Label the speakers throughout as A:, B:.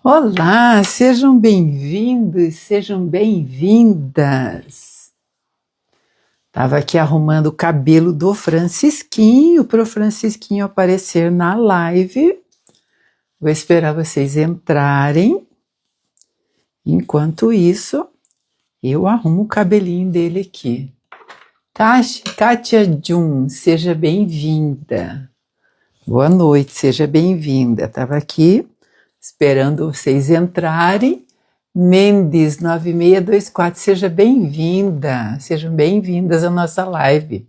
A: Olá, sejam bem-vindos, sejam bem-vindas. Estava aqui arrumando o cabelo do Francisquinho para o Francisquinho aparecer na live. Vou esperar vocês entrarem. Enquanto isso, eu arrumo o cabelinho dele aqui. Kátia Jun, seja bem-vinda. Boa noite, seja bem-vinda. Estava aqui esperando vocês entrarem. Mendes 9624, seja bem-vinda, sejam bem-vindas à nossa live.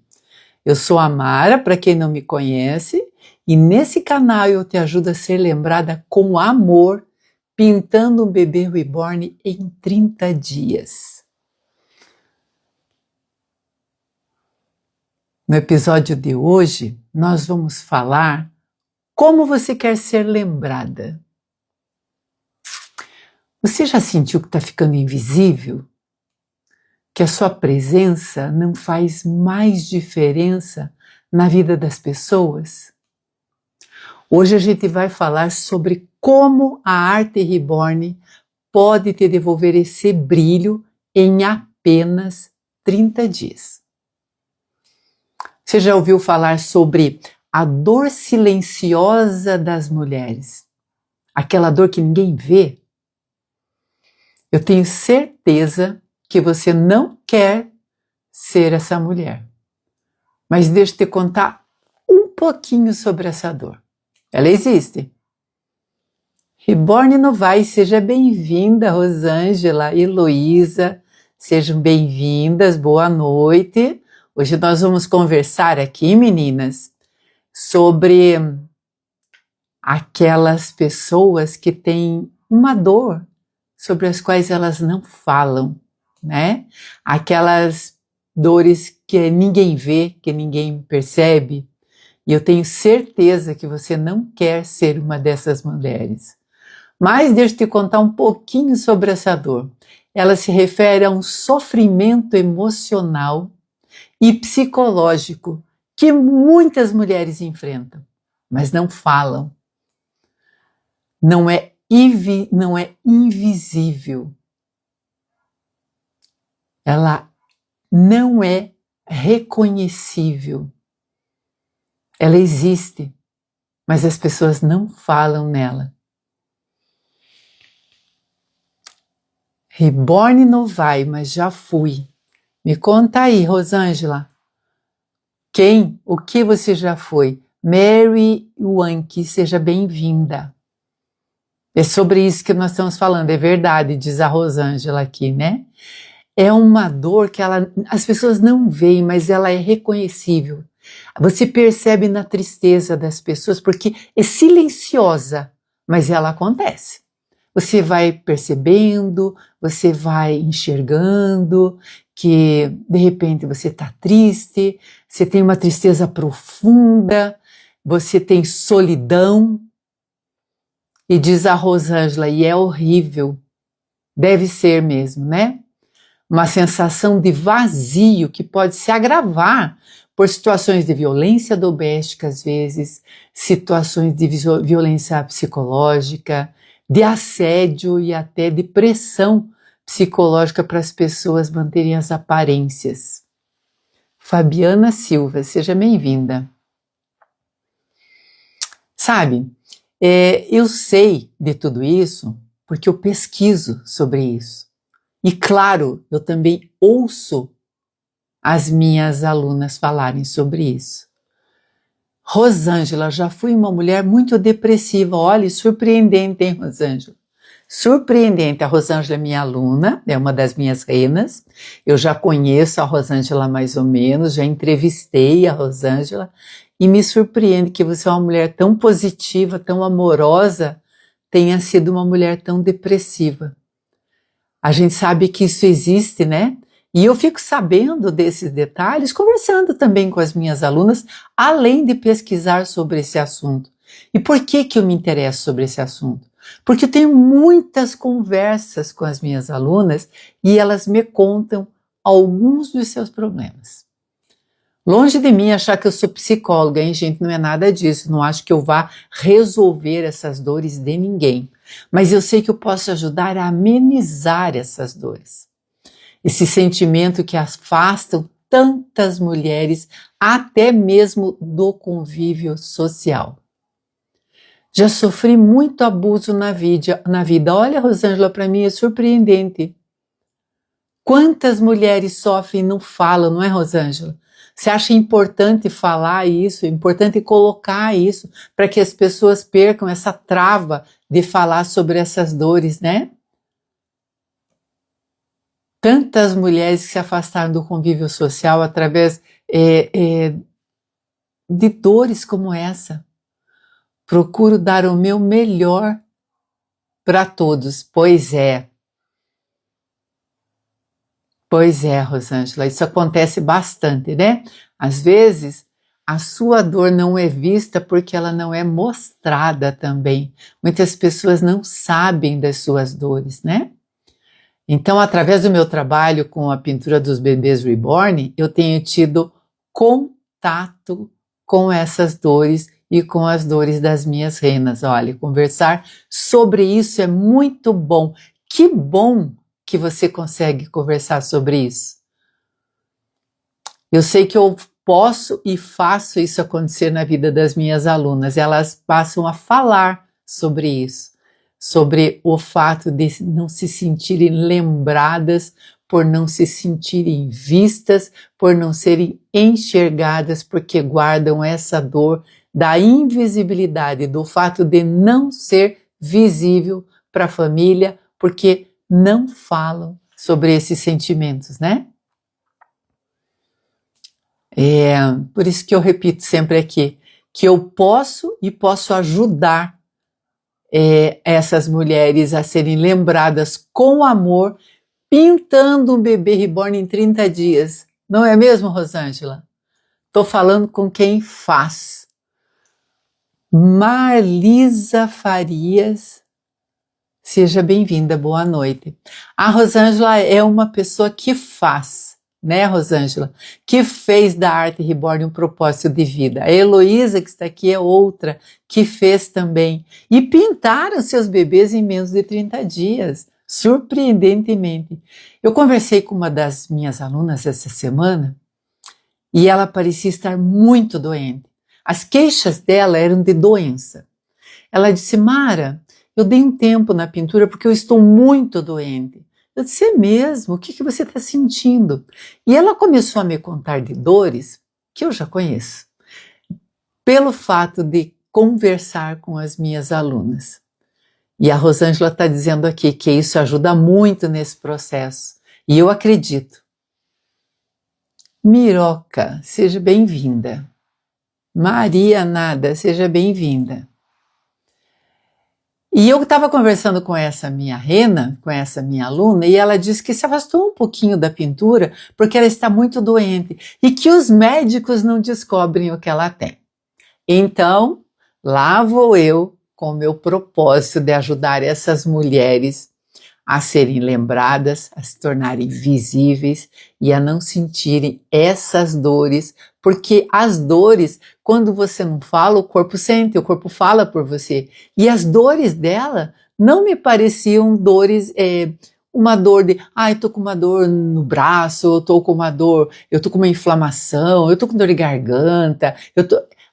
A: Eu sou a Mara, para quem não me conhece, e nesse canal eu te ajudo a ser lembrada com amor, pintando um bebê reborn em 30 dias. No episódio de hoje, nós vamos falar como você quer ser lembrada. Você já sentiu que está ficando invisível? Que a sua presença não faz mais diferença na vida das pessoas? Hoje a gente vai falar sobre como a arte reborn pode te devolver esse brilho em apenas 30 dias. Você já ouviu falar sobre a dor silenciosa das mulheres? Aquela dor que ninguém vê? Eu tenho certeza que você não quer ser essa mulher. Mas deixa eu te contar um pouquinho sobre essa dor. Ela existe. Reborn Novai, seja bem-vinda, Rosângela e Heloísa. Sejam bem-vindas, boa noite. Hoje nós vamos conversar aqui, meninas, sobre aquelas pessoas que têm uma dor sobre as quais elas não falam, né? Aquelas dores que ninguém vê, que ninguém percebe. E eu tenho certeza que você não quer ser uma dessas mulheres. Mas deixa eu te contar um pouquinho sobre essa dor. Ela se refere a um sofrimento emocional e psicológico que muitas mulheres enfrentam, mas não falam. Não é invisível. Ela não é reconhecível. Ela existe, mas as pessoas não falam nela. Reborn não vai, mas já fui. Me conta aí, Rosângela. O que você já foi? Mary Wanke, seja bem-vinda. É sobre isso que nós estamos falando, é verdade, diz a Rosângela aqui, né? É uma dor que as pessoas não veem, mas ela é reconhecível. Você percebe na tristeza das pessoas, porque é silenciosa, mas ela acontece. Você vai percebendo, você vai enxergando que, de repente, você está triste, você tem uma tristeza profunda, você tem solidão. E diz a Rosângela, e é horrível, deve ser mesmo, né? Uma sensação de vazio que pode se agravar por situações de violência doméstica, às vezes, situações de violência psicológica, de assédio e até de pressão psicológica para as pessoas manterem as aparências. Fabiana Silva, seja bem-vinda. Sabe, eu sei de tudo isso porque eu pesquiso sobre isso. E claro, eu também ouço as minhas alunas falarem sobre isso. Rosângela, já fui uma mulher muito depressiva. Olha, surpreendente, hein, Rosângela? Surpreendente. A Rosângela é minha aluna, é uma das minhas renas. Eu já conheço a Rosângela mais ou menos, já entrevistei a Rosângela e me surpreende que você é uma mulher tão positiva, tão amorosa, tenha sido uma mulher tão depressiva. A gente sabe que isso existe, né? E eu fico sabendo desses detalhes, conversando também com as minhas alunas, além de pesquisar sobre esse assunto. E por que eu me interesso sobre esse assunto? Porque eu tenho muitas conversas com as minhas alunas e elas me contam alguns dos seus problemas. Longe de mim achar que eu sou psicóloga, hein, gente? Não é nada disso. Não acho que eu vá resolver essas dores de ninguém. Mas eu sei que eu posso ajudar a amenizar essas dores. Esse sentimento que afastam tantas mulheres, até mesmo do convívio social. Já sofri muito abuso na vida. Olha, Rosângela, para mim é surpreendente. Quantas mulheres sofrem e não falam, não é, Rosângela? Você acha importante falar isso, importante colocar isso, para que as pessoas percam essa trava de falar sobre essas dores, né? Tantas mulheres que se afastaram do convívio social através de dores como essa. Procuro dar o meu melhor para todos. Pois é, Rosângela, isso acontece bastante, né? Às vezes, a sua dor não é vista porque ela não é mostrada também. Muitas pessoas não sabem das suas dores, né? Então, através do meu trabalho com a pintura dos bebês reborn, eu tenho tido contato com essas dores e com as dores das minhas renas. Olha, conversar sobre isso é muito bom. Que bom que você consegue conversar sobre isso. Eu sei que eu posso e faço isso acontecer na vida das minhas alunas. Elas passam a falar sobre isso, sobre o fato de não se sentirem lembradas, por não se sentirem vistas, por não serem enxergadas, porque guardam essa dor da invisibilidade, do fato de não ser visível para a família, porque não falam sobre esses sentimentos, né? Por isso que eu repito sempre aqui, que eu posso e posso ajudar essas mulheres a serem lembradas com amor, pintando um bebê reborn em 30 dias. Não é mesmo, Rosângela? Estou falando com quem faz. Marlisa Farias, seja bem-vinda, boa noite. A Rosângela é uma pessoa que faz, né, Rosângela? Que fez da Arte Reborn um propósito de vida. A Heloísa, que está aqui, é outra que fez também. E pintaram seus bebês em menos de 30 dias, surpreendentemente. Eu conversei com uma das minhas alunas essa semana e ela parecia estar muito doente. As queixas dela eram de doença. Ela disse, Mara, eu dei um tempo na pintura porque eu estou muito doente. Eu disse, é mesmo? O que você está sentindo? E ela começou a me contar de dores que eu já conheço, pelo fato de conversar com as minhas alunas. E a Rosângela está dizendo aqui que isso ajuda muito nesse processo. E eu acredito. Miroca, seja bem-vinda. Maria Nada, seja bem-vinda. E eu estava conversando com essa minha rena, com essa minha aluna, e ela disse que se afastou um pouquinho da pintura porque ela está muito doente e que os médicos não descobrem o que ela tem. Então, lá vou eu com o meu propósito de ajudar essas mulheres a serem lembradas, a se tornarem visíveis e a não sentirem essas dores, porque as dores, quando você não fala, o corpo sente, o corpo fala por você. E as dores dela não me pareciam dores, uma dor de, eu tô com uma dor no braço, eu tô com uma dor, eu tô com uma inflamação, eu tô com dor de garganta,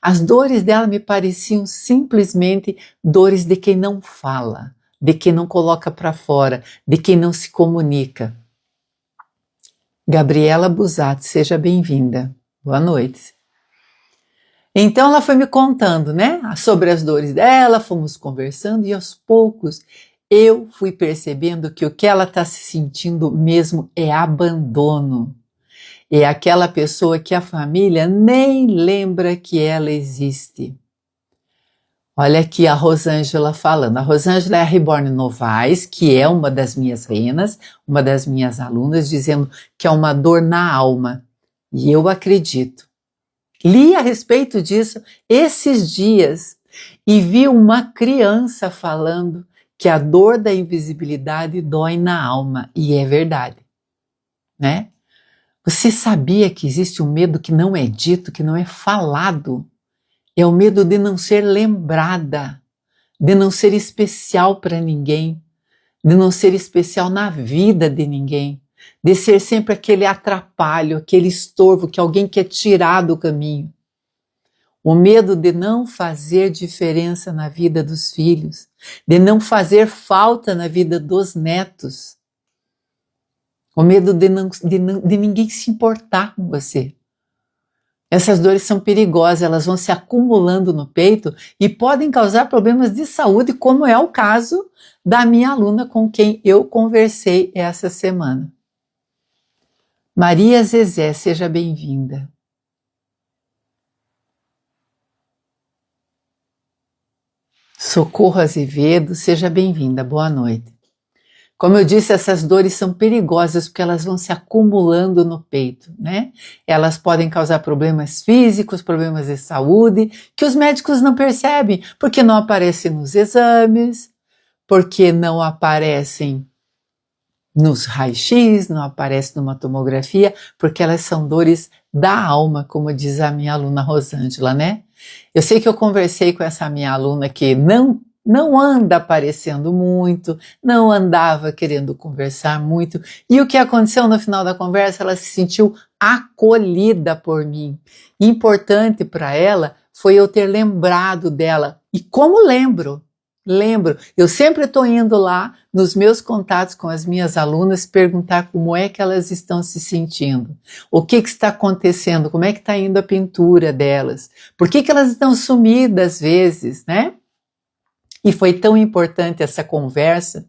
A: As dores dela me pareciam simplesmente dores de quem não fala, de quem não coloca para fora, de quem não se comunica. Gabriela Busato, seja bem-vinda. Boa noite. Então ela foi me contando, né, sobre as dores dela, fomos conversando e aos poucos eu fui percebendo que o que ela está se sentindo mesmo é abandono. É aquela pessoa que a família nem lembra que ela existe. Olha aqui a Rosângela falando. A Rosângela é a Reborn Novaes, que é uma das minhas renas, uma das minhas alunas, dizendo que é uma dor na alma. E eu acredito. Li a respeito disso esses dias e vi uma criança falando que a dor da invisibilidade dói na alma. E é verdade, né? Você sabia que existe um medo que não é dito, que não é falado? É o medo de não ser lembrada, de não ser especial para ninguém, de não ser especial na vida de ninguém, de ser sempre aquele atrapalho, aquele estorvo que alguém quer tirar do caminho. O medo de não fazer diferença na vida dos filhos, de não fazer falta na vida dos netos. O medo de ninguém se importar com você. Essas dores são perigosas, elas vão se acumulando no peito e podem causar problemas de saúde, como é o caso da minha aluna com quem eu conversei essa semana. Maria Zezé, seja bem-vinda. Socorro Azevedo, seja bem-vinda, boa noite. Como eu disse, essas dores são perigosas porque elas vão se acumulando no peito, né? Elas podem causar problemas físicos, problemas de saúde, que os médicos não percebem, porque não aparecem nos exames, porque não aparecem nos raios-x, não aparecem numa tomografia, porque elas são dores da alma, como diz a minha aluna Rosângela, né? Eu sei que eu conversei com essa minha aluna que não anda aparecendo muito, não andava querendo conversar muito, e o que aconteceu no final da conversa, ela se sentiu acolhida por mim. Importante para ela foi eu ter lembrado dela. E como lembro, eu sempre estou indo lá nos meus contatos com as minhas alunas perguntar como é que elas estão se sentindo, o que está acontecendo, como é que está indo a pintura delas, por que elas estão sumidas às vezes, né? E foi tão importante essa conversa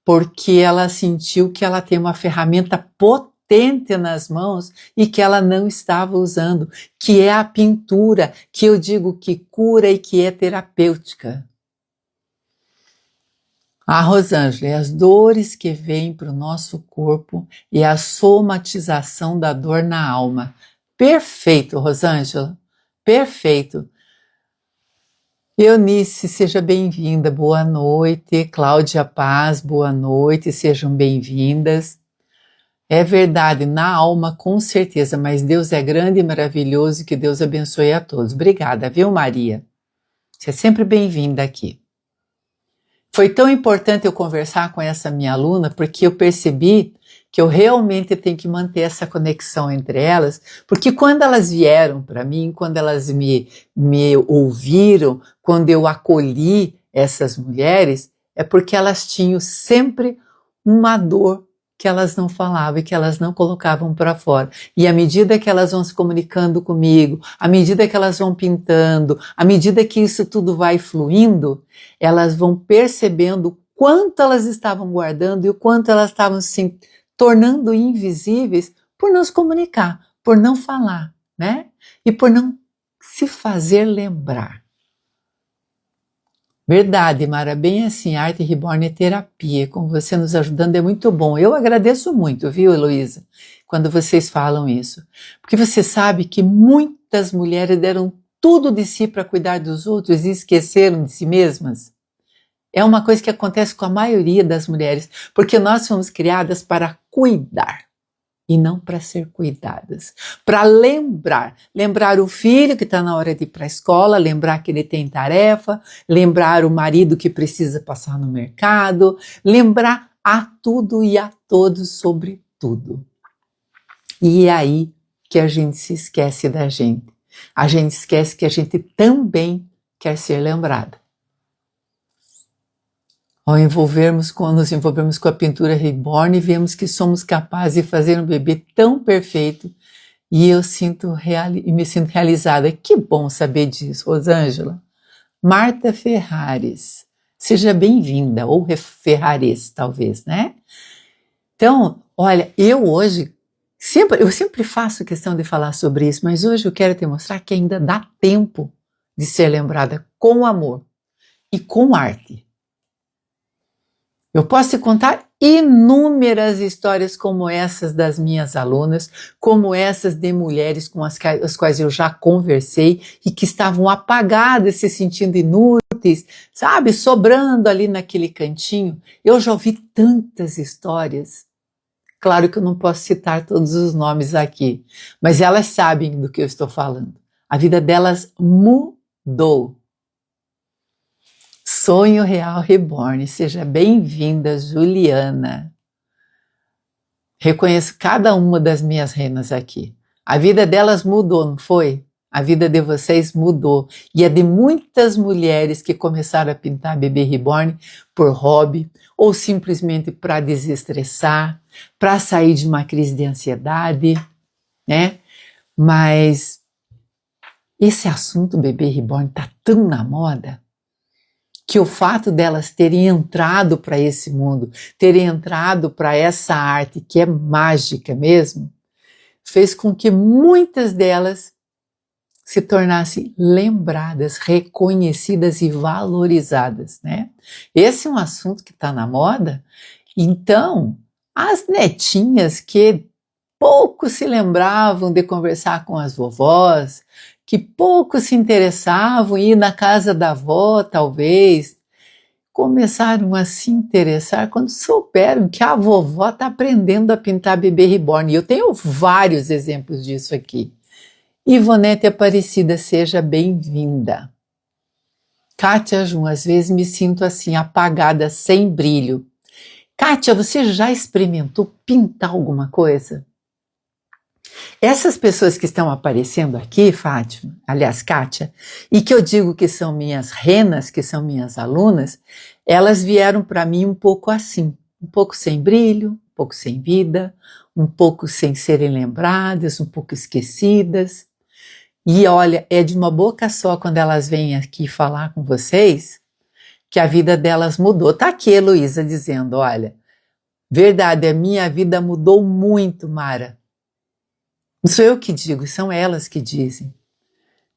A: porque ela sentiu que ela tem uma ferramenta potente nas mãos e que ela não estava usando, que é a pintura, que eu digo que cura e que é terapêutica. A Rosângela, as dores que vêm para o nosso corpo e a somatização da dor na alma. Perfeito, Rosângela, perfeito. Eunice, seja bem-vinda, boa noite. Cláudia Paz, boa noite, sejam bem-vindas. É verdade, na alma, com certeza, mas Deus é grande e maravilhoso e que Deus abençoe a todos. Obrigada, viu, Maria? Você é sempre bem-vinda aqui. Foi tão importante eu conversar com essa minha aluna porque eu percebi que eu realmente tenho que manter essa conexão entre elas, porque quando elas vieram para mim, quando elas me ouviram, quando eu acolhi essas mulheres, é porque elas tinham sempre uma dor que elas não falavam e que elas não colocavam para fora. E à medida que elas vão se comunicando comigo, à medida que elas vão pintando, à medida que isso tudo vai fluindo, elas vão percebendo o quanto elas estavam guardando e o quanto elas estavam se tornando invisíveis por não se comunicar, por não falar, né? E por não se fazer lembrar. Verdade, Mara, bem assim, Arte Reborn é terapia, com você nos ajudando é muito bom. Eu agradeço muito, viu, Heloísa, quando vocês falam isso. Porque você sabe que muitas mulheres deram tudo de si para cuidar dos outros e esqueceram de si mesmas. É uma coisa que acontece com a maioria das mulheres, porque nós fomos criadas para cuidar e não para ser cuidadas. Para lembrar o filho que está na hora de ir para a escola, lembrar que ele tem tarefa, lembrar o marido que precisa passar no mercado, lembrar a tudo e a todos sobre tudo. E é aí que a gente se esquece da gente. A gente esquece que a gente também quer ser lembrada. Ao nos envolvermos com a pintura Reborn, vemos que somos capazes de fazer um bebê tão perfeito e eu me sinto realizada. Que bom saber disso, Rosângela. Marta Ferrares, seja bem-vinda, ou Ferrares, talvez, né? Então, olha, eu sempre faço questão de falar sobre isso, mas hoje eu quero te mostrar que ainda dá tempo de ser lembrada com amor e com arte. Eu posso te contar inúmeras histórias como essas das minhas alunas, como essas de mulheres com as quais eu já conversei e que estavam apagadas, se sentindo inúteis, sabe, sobrando ali naquele cantinho. Eu já ouvi tantas histórias Claro que eu não posso citar todos os nomes aqui, mas elas sabem do que eu estou falando. A vida delas mudou. Sonho Real Reborn, seja bem-vinda, Juliana. Reconheço cada uma das minhas renas aqui. A vida delas mudou, não foi? A vida de vocês mudou. E é de muitas mulheres que começaram a pintar bebê reborn por hobby ou simplesmente para desestressar, para sair de uma crise de ansiedade, né? Mas esse assunto bebê reborn está tão na moda que o fato delas terem entrado para esse mundo, terem entrado para essa arte que é mágica mesmo, fez com que muitas delas se tornassem lembradas, reconhecidas e valorizadas, né? Esse é um assunto que está na moda. Então, as netinhas que pouco se lembravam de conversar com as vovós, que pouco se interessavam em ir na casa da avó, talvez, começaram a se interessar quando souberam que a vovó está aprendendo a pintar bebê reborn. E eu tenho vários exemplos disso aqui. Ivonete Aparecida, seja bem-vinda. Kátia Jun, às vezes me sinto assim, apagada, sem brilho. Kátia, você já experimentou pintar alguma coisa? Essas pessoas que estão aparecendo aqui, Fátima, aliás, Kátia, e que eu digo que são minhas renas, que são minhas alunas, elas vieram para mim um pouco assim, um pouco sem brilho, um pouco sem vida, um pouco sem serem lembradas, um pouco esquecidas. E olha, é de uma boca só quando elas vêm aqui falar com vocês que a vida delas mudou. Tá aqui a Heloísa dizendo, olha, verdade, a minha vida mudou muito, Mara. Não sou eu que digo, são elas que dizem.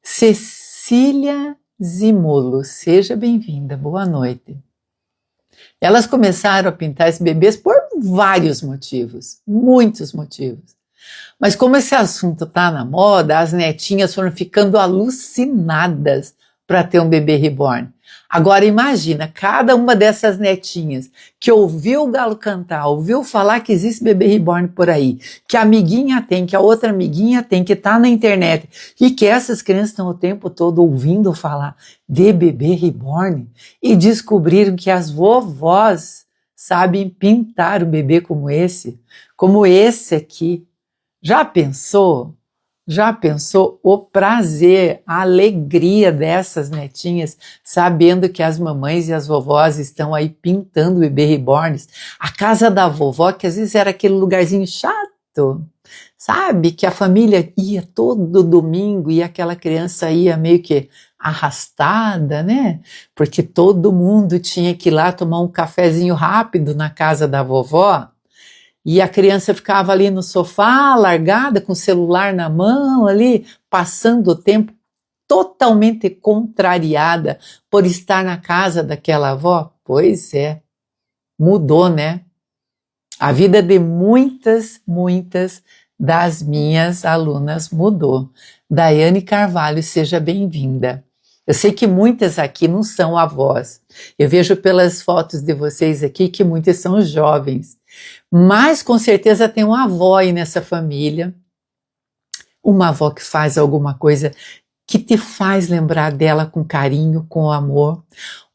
A: Cecília Zimolo, seja bem-vinda, boa noite. Elas começaram a pintar esses bebês por vários motivos, muitos motivos. Mas como esse assunto está na moda, as netinhas foram ficando alucinadas para ter um bebê reborn. Agora imagina, cada uma dessas netinhas que ouviu o galo cantar, ouviu falar que existe bebê reborn por aí, que a amiguinha tem, que a outra amiguinha tem, que está na internet, e que essas crianças estão o tempo todo ouvindo falar de bebê reborn e descobriram que as vovós sabem pintar um bebê como esse aqui. Já pensou? Já pensou o prazer, a alegria dessas netinhas, sabendo que as mamães e as vovós estão aí pintando bebê reborns? A casa da vovó, que às vezes era aquele lugarzinho chato, sabe? Que a família ia todo domingo e aquela criança ia meio que arrastada, né? Porque todo mundo tinha que ir lá tomar um cafezinho rápido na casa da vovó. E a criança ficava ali no sofá, largada, com o celular na mão, ali, passando o tempo, totalmente contrariada por estar na casa daquela avó. Pois é, mudou, né? A vida de muitas das minhas alunas mudou. Daiane Carvalho, seja bem-vinda. Eu sei que muitas aqui não são avós. Eu vejo pelas fotos de vocês aqui que muitas são jovens. Mas com certeza tem uma avó aí nessa família, uma avó que faz alguma coisa que te faz lembrar dela com carinho, com amor.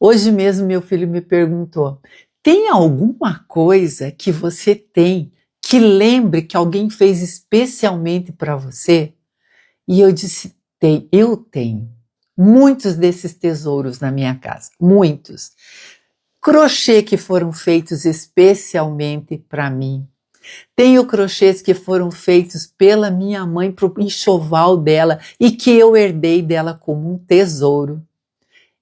A: Hoje mesmo meu filho me perguntou, tem alguma coisa que você tem que lembre que alguém fez especialmente para você? E eu disse, eu tenho muitos desses tesouros na minha casa, muitos. Crochê que foram feitos especialmente para mim. Tenho crochês que foram feitos pela minha mãe para o enxoval dela e que eu herdei dela como um tesouro.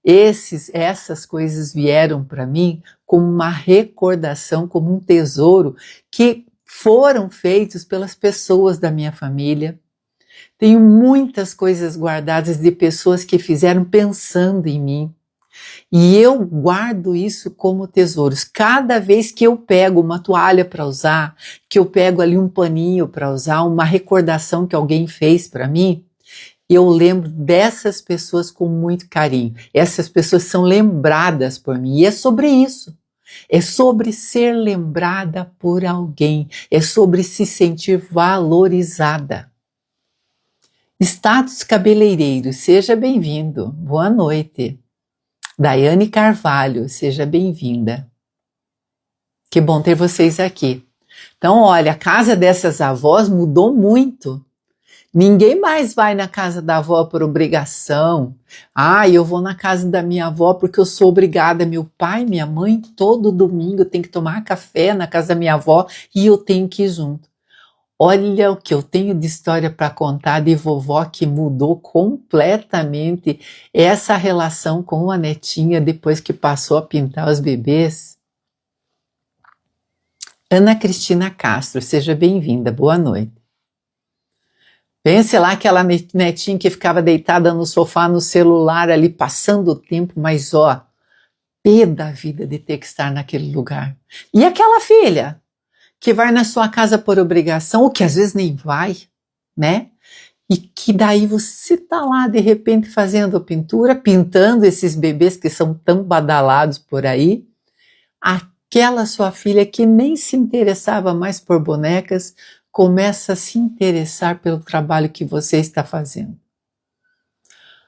A: Essas coisas vieram para mim como uma recordação, como um tesouro que foram feitos pelas pessoas da minha família. Tenho muitas coisas guardadas de pessoas que fizeram pensando em mim. E eu guardo isso como tesouros. Cada vez que eu pego uma toalha para usar, que eu pego ali um paninho para usar, uma recordação que alguém fez para mim, eu lembro dessas pessoas com muito carinho. Essas pessoas são lembradas por mim. E é sobre isso. É sobre ser lembrada por alguém, é sobre se sentir valorizada. Status cabeleireiro, seja bem-vindo. Boa noite. Daiane Carvalho, seja bem-vinda. Que bom ter vocês aqui. Então, olha, a casa dessas avós mudou muito. Ninguém mais vai na casa da avó por obrigação. Ah, eu vou na casa da minha avó porque eu sou obrigada. Meu pai e minha mãe, todo domingo, tem que tomar café na casa da minha avó e eu tenho que ir junto. Olha o que eu tenho de história para contar de vovó que mudou completamente essa relação com a netinha depois que passou a pintar os bebês. Ana Cristina Castro, seja bem-vinda, boa noite. Pense lá aquela netinha que ficava deitada no sofá, no celular ali, passando o tempo, mas ó, pé da vida de ter que estar naquele lugar. E aquela filha que vai na sua casa por obrigação, ou que às vezes nem vai, né? E que daí você tá lá de repente fazendo pintura, pintando esses bebês que são tão badalados por aí. Aquela sua filha que nem se interessava mais por bonecas, começa a se interessar pelo trabalho que você está fazendo.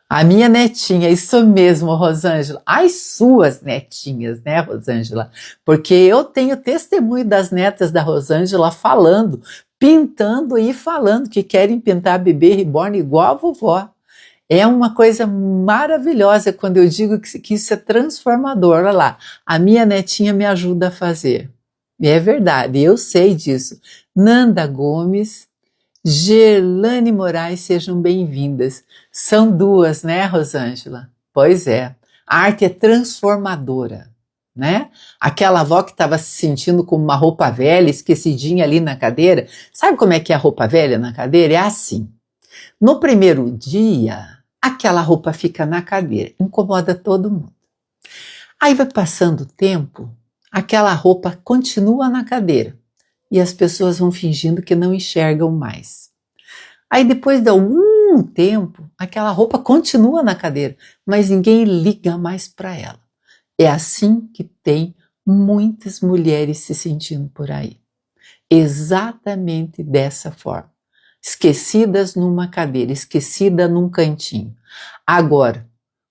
A: A minha netinha, isso mesmo, Rosângela, as suas netinhas, né, Rosângela? Porque eu tenho testemunho das netas da Rosângela falando, pintando e falando que querem pintar bebê reborn igual a vovó. É uma coisa maravilhosa quando eu digo que isso é transformador. Olha lá, a minha netinha me ajuda a fazer. E é verdade, eu sei disso. Nanda Gomes, Gerlane Moraes, sejam bem-vindas. São duas, né, Rosângela? Pois é, a arte é transformadora, né? Aquela avó que estava se sentindo como uma roupa velha, esquecidinha ali na cadeira. Sabe como é que é a roupa velha na cadeira? É assim. No primeiro dia, aquela roupa fica na cadeira, incomoda todo mundo. Aí vai passando o tempo, aquela roupa continua na cadeira e as pessoas vão fingindo que não enxergam mais. Aí depois de algum tempo, aquela roupa continua na cadeira, mas ninguém liga mais para ela. É assim que tem muitas mulheres se sentindo por aí. Exatamente dessa forma. Esquecidas numa cadeira, esquecida num cantinho. Agora,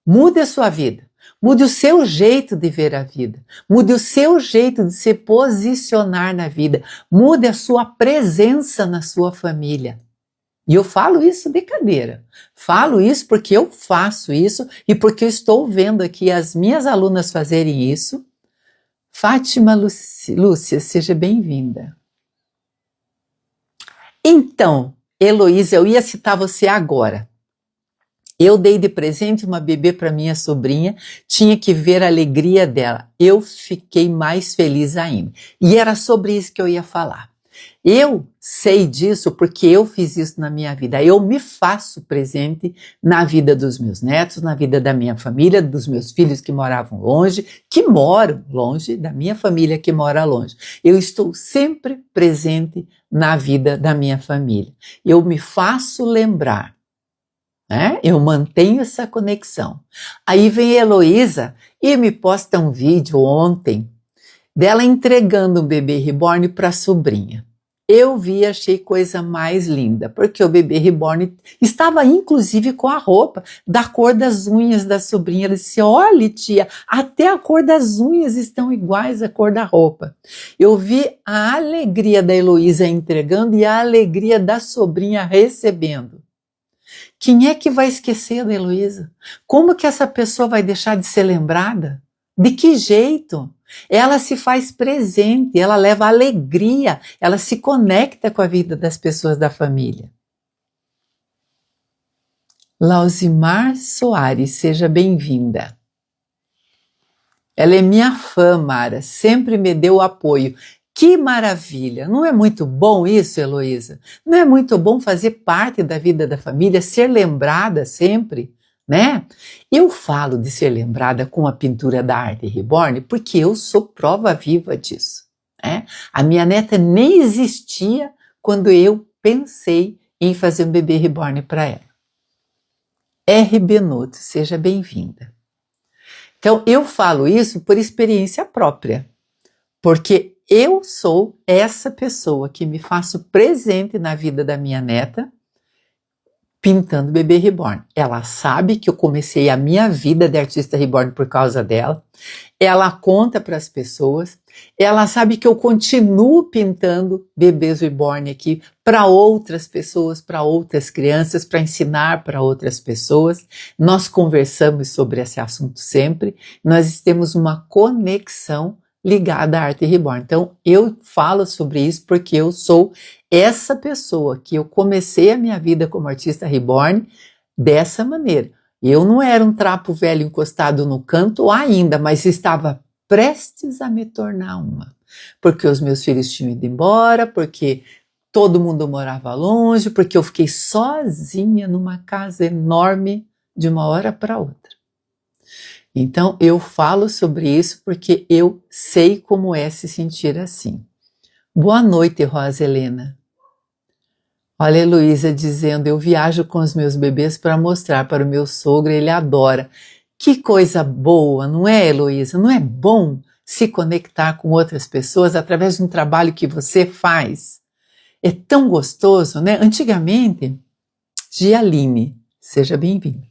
A: mude a sua vida, mude o seu jeito de ver a vida, mude o seu jeito de se posicionar na vida, mude a sua presença na sua família. E eu falo isso de cadeira, falo isso porque eu faço isso e porque eu estou vendo aqui as minhas alunas fazerem isso. Fátima Lúcia, seja bem-vinda. Então, Heloísa, eu ia citar você agora. Eu dei de presente uma bebê para minha sobrinha, tinha que ver a alegria dela. Eu fiquei mais feliz ainda. E era sobre isso que eu ia falar. Eu sei disso porque eu fiz isso na minha vida. Eu me faço presente na vida dos meus netos, na vida da minha família, dos meus filhos que moravam longe, que moram longe, da minha família que mora longe. Eu estou sempre presente na vida da minha família. Eu me faço lembrar, né? Eu mantenho essa conexão. Aí vem a Heloísa e me posta um vídeo ontem dela entregando um bebê reborn para a sobrinha. Eu vi e achei coisa mais linda, porque o bebê reborn estava inclusive com a roupa da cor das unhas da sobrinha. Ela disse, olha tia, até a cor das unhas estão iguais à cor da roupa. Eu vi a alegria da Heloísa entregando e a alegria da sobrinha recebendo. Quem é que vai esquecer da Heloísa? Como que essa pessoa vai deixar de ser lembrada? De que jeito? Ela se faz presente, ela leva alegria, ela se conecta com a vida das pessoas da família. Lausimar Soares, seja bem-vinda. Ela é minha fã, Mara, sempre me deu apoio. Que maravilha! Não é muito bom isso, Heloísa? Não é muito bom fazer parte da vida da família, ser lembrada sempre? Né? Eu falo de ser lembrada com a pintura da Arte Reborn porque eu sou prova viva disso. Né? A minha neta nem existia quando eu pensei em fazer um bebê reborn para ela. R. Benotto, seja bem-vinda. Então, eu falo isso por experiência própria. porque eu sou essa pessoa que me faço presente na vida da minha neta, pintando bebê reborn. Ela sabe que eu comecei a minha vida de artista reborn por causa dela. Ela conta para as pessoas. Ela sabe que eu continuo pintando bebês reborn aqui para outras pessoas, para outras crianças, para ensinar para outras pessoas. Nós conversamos sobre esse assunto sempre. Nós temos uma conexão ligada à arte reborn. Então, eu falo sobre isso porque eu sou essa pessoa que eu comecei a minha vida como artista reborn dessa maneira. Eu não era um trapo velho encostado no canto ainda, mas estava prestes a me tornar uma. Porque os meus filhos tinham ido embora, porque todo mundo morava longe, porque eu fiquei sozinha numa casa enorme de uma hora para outra. Então, eu falo sobre isso porque eu sei como é se sentir assim. Boa noite, Rosa Helena. Olha a Heloísa dizendo, eu viajo com os meus bebês para mostrar para o meu sogro, ele adora. Que coisa boa, não é, Heloísa? Não é bom se conectar com outras pessoas através de um trabalho que você faz? É tão gostoso, né? Antigamente, Gialine, seja bem-vindo.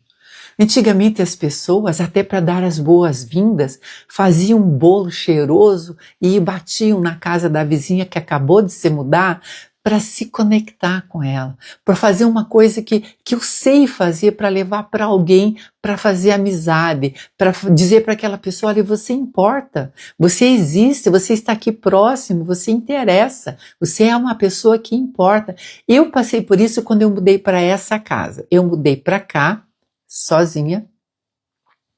A: Antigamente as pessoas, até para dar as boas-vindas, faziam um bolo cheiroso e batiam na casa da vizinha que acabou de se mudar para se conectar com ela, para fazer uma coisa que eu sei fazer para levar para alguém, para fazer amizade, para dizer para aquela pessoa, olha, você importa, você existe, você está aqui próximo, você interessa, você é uma pessoa que importa. Eu passei por isso quando eu mudei para essa casa. Eu mudei para cá, sozinha,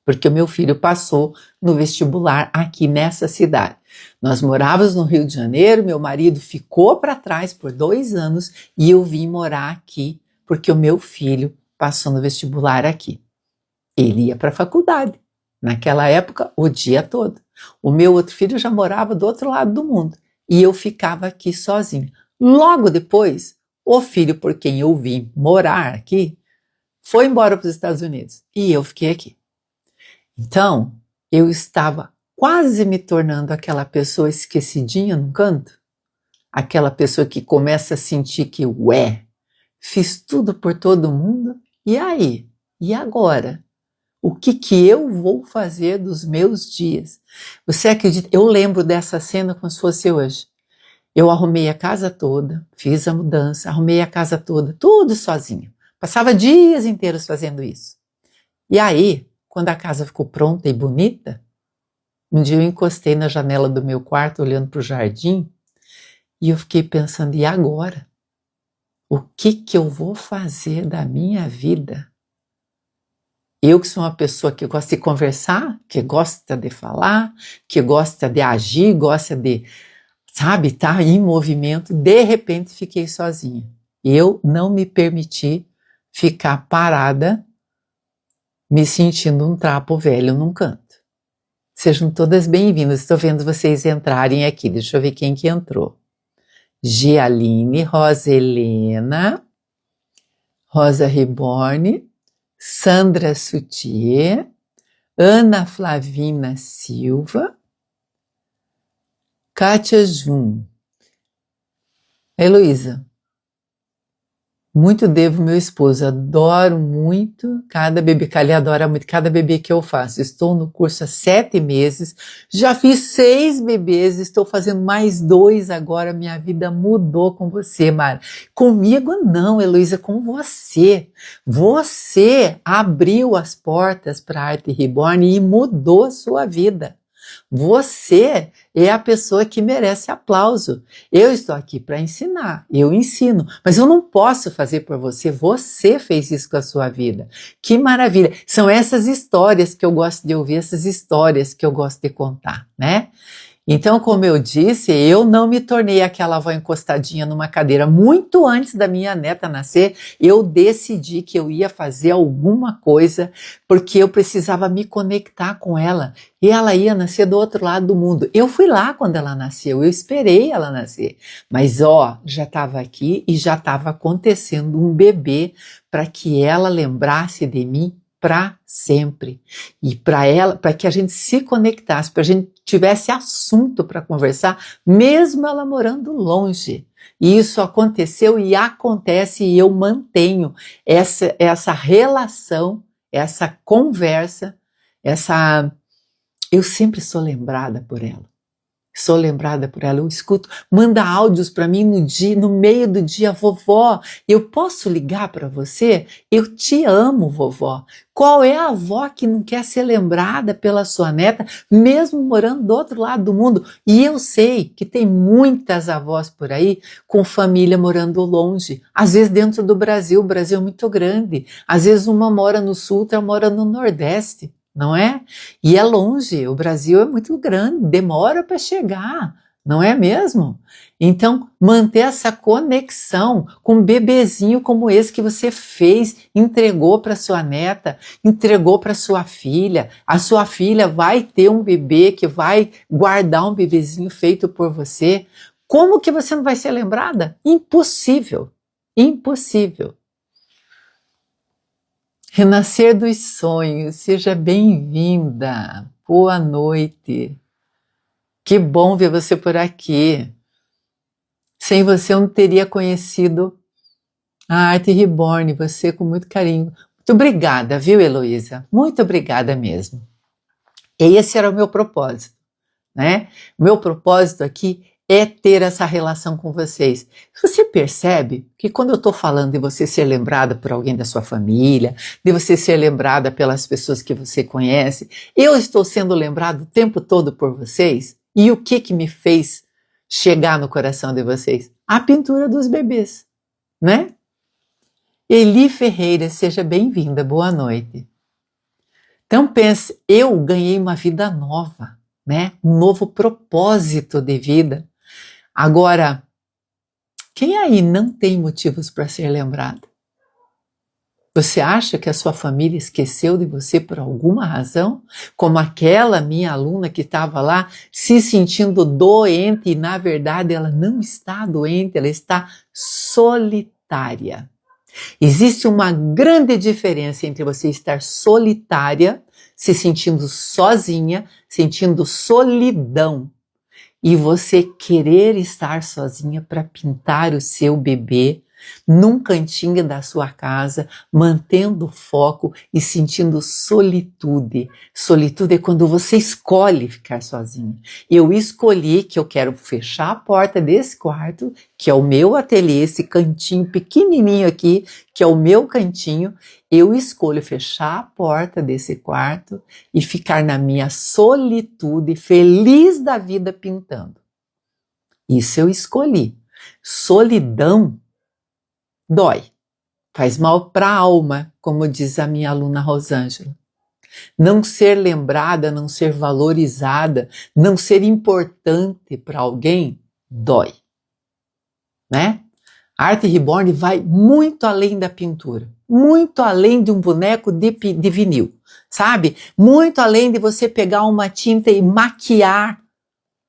A: porque o meu filho passou no vestibular aqui nessa cidade. Nós morávamos no Rio de Janeiro, meu marido ficou para trás por 2 anos e eu vim morar aqui porque o meu filho passou no vestibular aqui. Ele ia para a faculdade, naquela época, o dia todo. O meu outro filho já morava do outro lado do mundo e eu ficava aqui sozinha. Logo depois, o filho por quem eu vim morar aqui foi embora para os Estados Unidos e eu fiquei aqui. Então, eu estava quase me tornando aquela pessoa esquecidinha num canto, aquela pessoa que começa a sentir que, ué, fiz tudo por todo mundo, e aí? E agora? O que eu vou fazer dos meus dias? Você acredita? Eu lembro dessa cena como se fosse hoje. Eu arrumei a casa toda, fiz a mudança, arrumei a casa toda, tudo sozinha. Passava dias inteiros fazendo isso. E aí, quando a casa ficou pronta e bonita, um dia eu encostei na janela do meu quarto, olhando para o jardim, e eu fiquei pensando, e agora? O que eu vou fazer da minha vida? Eu que sou uma pessoa que gosta de conversar, que gosta de falar, que gosta de agir, gosta de, sabe, estar em movimento, de repente fiquei sozinha. Eu não me permiti ficar parada, me sentindo um trapo velho num canto. Sejam todas bem-vindas. Estou vendo vocês entrarem aqui. Deixa eu ver quem que entrou. Gialine, Rosa Helena, Rosa Reborn, Sandra Sutier, Ana Flavina Silva, Kátia Jun. Heloísa, muito devo meu esposo, adoro muito cada bebê, ele adora muito cada bebê que eu faço. Estou no curso há 7 meses, já fiz 6 bebês, estou fazendo mais 2 agora, minha vida mudou com você, Mara. Comigo não, Heloísa, com você. Você abriu as portas para a Arte Reborn e mudou a sua vida. Você é a pessoa que merece aplauso. Eu estou aqui para ensinar, eu ensino, mas eu não posso fazer por você. Você fez isso com a sua vida. Que maravilha! São essas histórias que eu gosto de ouvir, essas histórias que eu gosto de contar, né? Então, como eu disse, eu não me tornei aquela avó encostadinha numa cadeira. Muito antes da minha neta nascer, eu decidi que eu ia fazer alguma coisa, porque eu precisava me conectar com ela. E ela ia nascer do outro lado do mundo. Eu fui lá quando ela nasceu, eu esperei ela nascer. Mas, já estava aqui e já estava acontecendo um bebê para que ela lembrasse de mim para sempre. E para que a gente se conectasse, para a gente tivesse assunto para conversar, mesmo ela morando longe. E isso aconteceu e acontece, e eu mantenho essa relação, essa conversa, eu sempre sou lembrada por ela. Sou lembrada por ela, eu escuto, manda áudios para mim no meio do dia, vovó, eu posso ligar para você? Eu te amo, vovó. Qual é a avó que não quer ser lembrada pela sua neta, mesmo morando do outro lado do mundo? E eu sei que tem muitas avós por aí com família morando longe, às vezes dentro do Brasil, o Brasil é muito grande, às vezes uma mora no sul, outra mora no nordeste. Não é? E é longe, o Brasil é muito grande, demora para chegar, não é mesmo? Então, manter essa conexão com um bebezinho como esse que você fez, entregou para sua neta, entregou para sua filha, a sua filha vai ter um bebê que vai guardar um bebezinho feito por você. Como que você não vai ser lembrada? Impossível, impossível. Renascer dos sonhos, seja bem-vinda, boa noite, que bom ver você por aqui. Sem você eu não teria conhecido a Arte Reborn, você com muito carinho. Muito obrigada, viu, Heloísa? Muito obrigada mesmo. E esse era o meu propósito, né? O meu propósito aqui é ter essa relação com vocês. Você percebe que quando eu estou falando de você ser lembrada por alguém da sua família, de você ser lembrada pelas pessoas que você conhece, eu estou sendo lembrado o tempo todo por vocês? E o que me fez chegar no coração de vocês? A pintura dos bebês, né? Eli Ferreira, seja bem-vinda, boa noite. Então pense, eu ganhei uma vida nova, né? Um novo propósito de vida. Agora, quem aí não tem motivos para ser lembrado? Você acha que a sua família esqueceu de você por alguma razão? Como aquela minha aluna que estava lá se sentindo doente e na verdade ela não está doente, ela está solitária. Existe uma grande diferença entre você estar solitária, se sentindo sozinha, sentindo solidão, e você querer estar sozinha para pintar o seu bebê num cantinho da sua casa, mantendo o foco e sentindo solitude. Solitude é quando você escolhe ficar sozinha. Eu escolhi que eu quero fechar a porta desse quarto, que é o meu ateliê, esse cantinho pequenininho aqui, que é o meu cantinho. Eu escolho fechar a porta desse quarto e ficar na minha solitude, feliz da vida pintando. Isso eu escolhi. Solidão dói, faz mal para a alma, como diz a minha aluna Rosângela. Não ser lembrada, não ser valorizada, não ser importante para alguém, dói, né? A Arte Reborn vai muito além da pintura, muito além de um boneco de vinil, sabe? Muito além de você pegar uma tinta e maquiar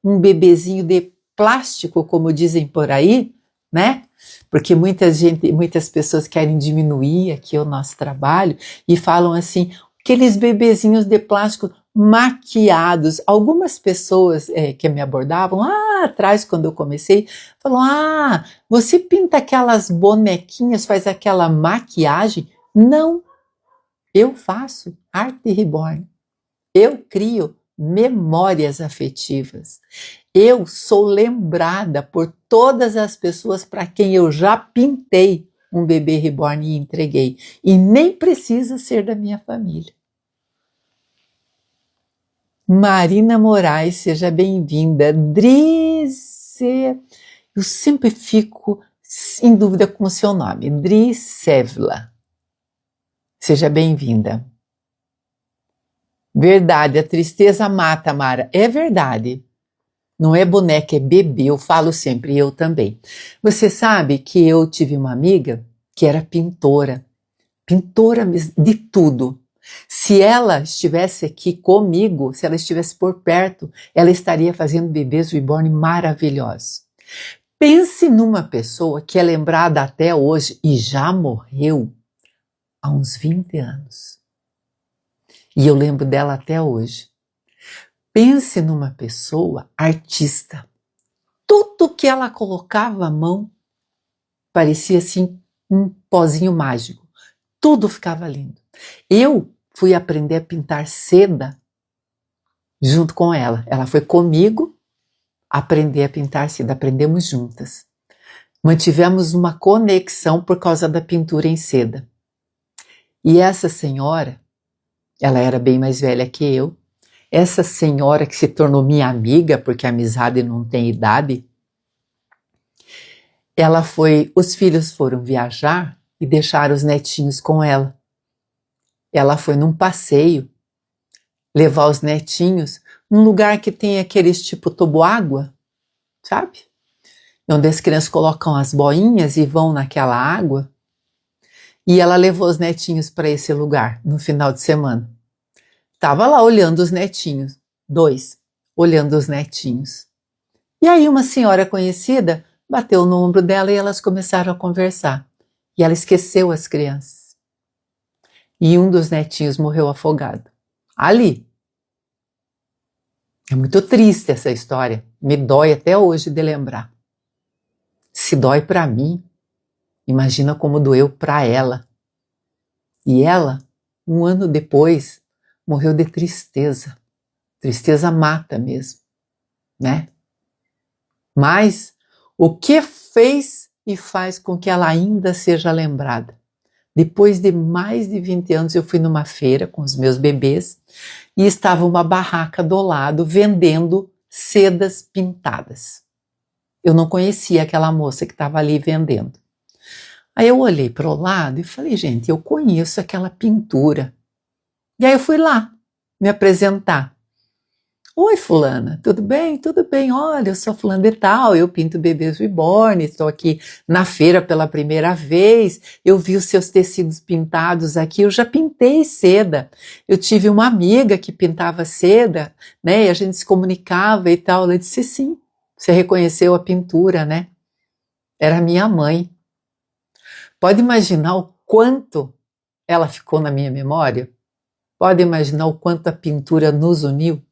A: um bebezinho de plástico, como dizem por aí, né? Porque muitas pessoas querem diminuir aqui o nosso trabalho e falam assim, aqueles bebezinhos de plástico maquiados. Algumas pessoas que me abordavam lá atrás, quando eu comecei, falaram, você pinta aquelas bonequinhas, faz aquela maquiagem? Não, eu faço arte reborn. Eu crio memórias afetivas. Eu sou lembrada por todas as pessoas para quem eu já pintei um bebê reborn e entreguei. E nem precisa ser da minha família. Marina Moraes, seja bem-vinda. Drice, eu sempre fico em dúvida com o seu nome. Dricevla. Seja bem-vinda. Verdade, a tristeza mata, Mara. É verdade. Não é boneca, é bebê, eu falo sempre, e eu também. Você sabe que eu tive uma amiga que era pintora de tudo. Se ela estivesse aqui comigo, se ela estivesse por perto, ela estaria fazendo bebês reborn maravilhosos. Pense numa pessoa que é lembrada até hoje e já morreu há uns 20 anos. E eu lembro dela até hoje. Pense numa pessoa artista. Tudo que ela colocava à mão parecia assim um pozinho mágico. Tudo ficava lindo. Eu fui aprender a pintar seda junto com ela. Ela foi comigo aprender a pintar seda. Aprendemos juntas. Mantivemos uma conexão por causa da pintura em seda. E essa senhora, ela era bem mais velha que eu, essa senhora que se tornou minha amiga, porque a amizade não tem idade, os filhos foram viajar e deixaram os netinhos com ela. Ela foi num passeio levar os netinhos num lugar que tem aqueles tipo toboágua, sabe? Onde as crianças colocam as boinhas e vão naquela água. E ela levou os netinhos para esse lugar no final de semana. Estava lá olhando os netinhos, 2, olhando os netinhos. E aí uma senhora conhecida bateu no ombro dela e elas começaram a conversar. E ela esqueceu as crianças. E um dos netinhos morreu afogado. Ali. É muito triste essa história. Me dói até hoje de lembrar. Se dói para mim, imagina como doeu para ela. E ela, um ano depois, morreu de tristeza. Tristeza mata mesmo, né? Mas o que fez e faz com que ela ainda seja lembrada? Depois de mais de 20 anos, eu fui numa feira com os meus bebês e estava uma barraca do lado vendendo sedas pintadas. Eu não conhecia aquela moça que estava ali vendendo. Aí eu olhei para o lado e falei, gente, eu conheço aquela pintura. E aí eu fui lá me apresentar. Oi, fulana, tudo bem? Tudo bem, olha, eu sou fulana de tal, eu pinto bebês reborn, estou aqui na feira pela primeira vez, eu vi os seus tecidos pintados aqui, eu já pintei seda, eu tive uma amiga que pintava seda, né, e a gente se comunicava e tal, ela disse, sim, você reconheceu a pintura, né? Era minha mãe. Pode imaginar o quanto ela ficou na minha memória? Pode imaginar o quanto a pintura nos uniu?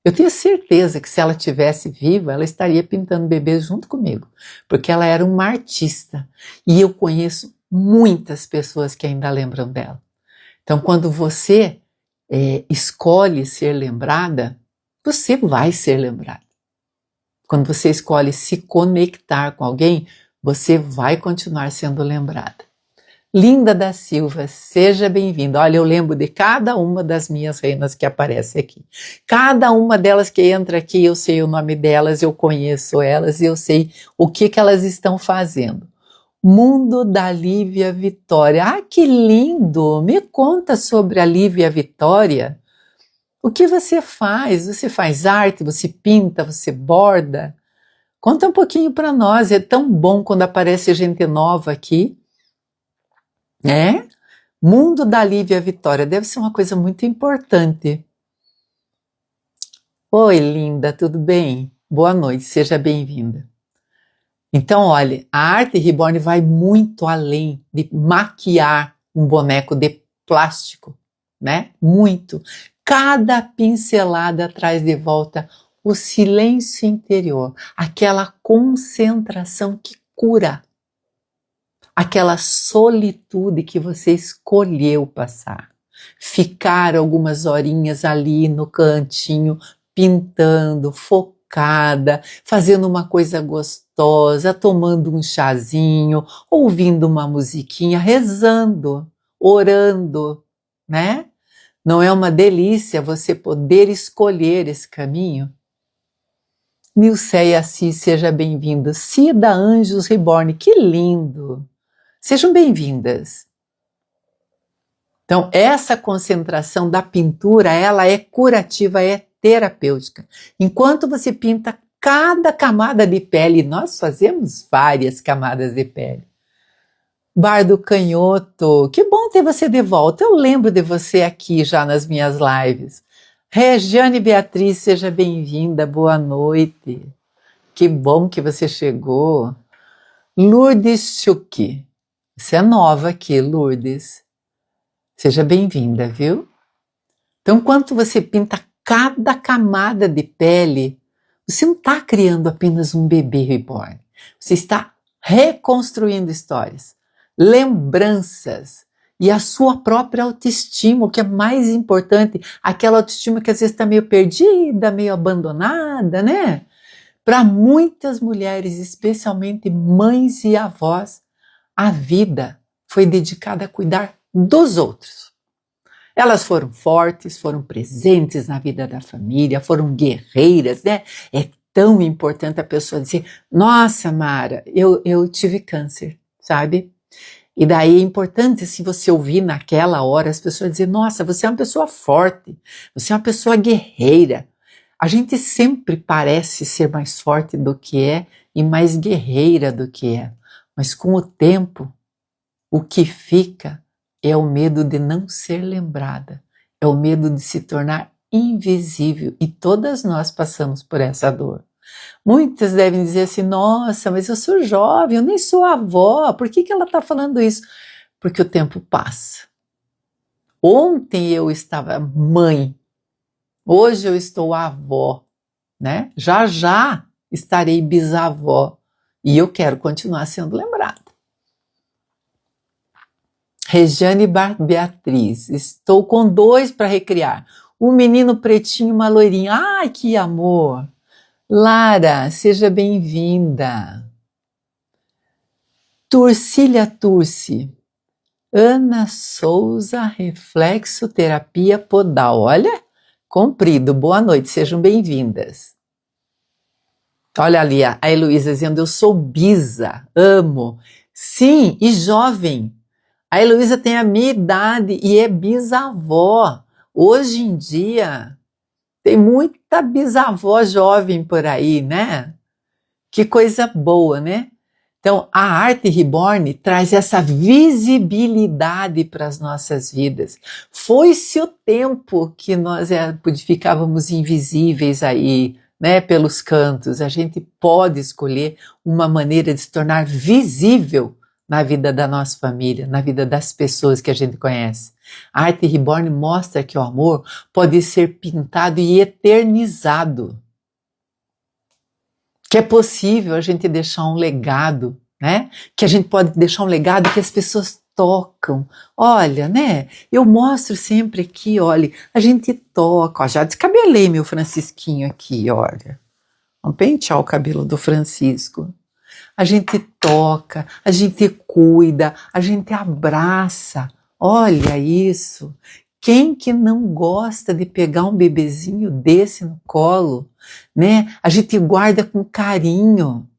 A: Eu tenho certeza que se ela tivesse viva, ela estaria pintando bebês junto comigo, porque ela era uma artista e eu conheço muitas pessoas que ainda lembram dela. Então, quando você escolhe ser lembrada, você vai ser lembrada. Quando você escolhe se conectar com alguém, você vai continuar sendo lembrada. Linda da Silva, seja bem-vinda. Olha, eu lembro de cada uma das minhas reinas que aparece aqui. Cada uma delas que entra aqui, eu sei o nome delas, eu conheço elas e eu sei o que elas estão fazendo. Mundo da Lívia Vitória. Ah, que lindo! Me conta sobre a Lívia Vitória. O que você faz? Você faz arte, você pinta, você borda? Conta um pouquinho para nós. É tão bom quando aparece gente nova aqui. É? Mundo da Lívia Vitória, deve ser uma coisa muito importante. Oi, linda, tudo bem? Boa noite, seja bem-vinda. Então, olha, a arte reborn vai muito além de maquiar um boneco de plástico, né? Muito. Cada pincelada traz de volta o silêncio interior, aquela concentração que cura. Aquela solitude que você escolheu passar. Ficar algumas horinhas ali no cantinho, pintando, focada, fazendo uma coisa gostosa, tomando um chazinho, ouvindo uma musiquinha, rezando, orando, né? Não é uma delícia você poder escolher esse caminho? Nilceia Assis, seja bem-vinda. Cida Anjos Reborn, que lindo! Sejam bem-vindas. Então, essa concentração da pintura, ela é curativa, é terapêutica. Enquanto você pinta cada camada de pele, nós fazemos várias camadas de pele. Bardo Canhoto, que bom ter você de volta. Eu lembro de você aqui já nas minhas lives. Regiane Beatriz, seja bem-vinda, boa noite. Que bom que você chegou. Lourdes Chuki. Você é nova aqui, Lourdes. Seja bem-vinda, viu? Então, enquanto você pinta cada camada de pele, você não está criando apenas um bebê reborn. Você está reconstruindo histórias, lembranças e a sua própria autoestima, o que é mais importante, aquela autoestima que às vezes está meio perdida, meio abandonada, né? Para muitas mulheres, especialmente mães e avós, a vida foi dedicada a cuidar dos outros. Elas foram fortes, foram presentes na vida da família, foram guerreiras, né? É tão importante a pessoa dizer, nossa, Mara, eu tive câncer, sabe? E daí é importante, se você ouvir naquela hora, as pessoas dizer, nossa, você é uma pessoa forte, você é uma pessoa guerreira. A gente sempre parece ser mais forte do que é e mais guerreira do que é. Mas com o tempo, o que fica é o medo de não ser lembrada, é o medo de se tornar invisível, e todas nós passamos por essa dor. Muitas devem dizer assim, nossa, mas eu sou jovem, eu nem sou avó, por que ela está falando isso? Porque o tempo passa. Ontem eu estava mãe, hoje eu estou avó, né? Já já estarei bisavó, e eu quero continuar sendo lembrada. Regiane Beatriz, estou com 2 para recriar. Um menino pretinho e uma loirinha. Ai, que amor! Lara, seja bem-vinda. Turcília Turci. Ana Souza, reflexoterapia podal. Olha, comprido. Boa noite, sejam bem-vindas. Olha ali a Heloísa dizendo, eu sou bisa, amo. Sim, e jovem. A Heloísa tem a minha idade e é bisavó. Hoje em dia, tem muita bisavó jovem por aí, né? Que coisa boa, né? Então, a arte reborn traz essa visibilidade para as nossas vidas. Foi-se o tempo que nós ficávamos invisíveis aí, né, pelos cantos. A gente pode escolher uma maneira de se tornar visível na vida da nossa família, na vida das pessoas que a gente conhece. A arte reborn mostra que o amor pode ser pintado e eternizado. Que é possível a gente deixar um legado, né? Que a gente pode deixar um legado que as pessoas tocam. Olha, né? Eu mostro sempre aqui, olha, a gente toca. Ó, já descabelei meu Francisquinho aqui, olha. Vamos pentear o cabelo do Francisco. A gente toca, a gente cuida, a gente abraça. Olha isso. Quem que não gosta de pegar um bebezinho desse no colo, né? A gente guarda com carinho,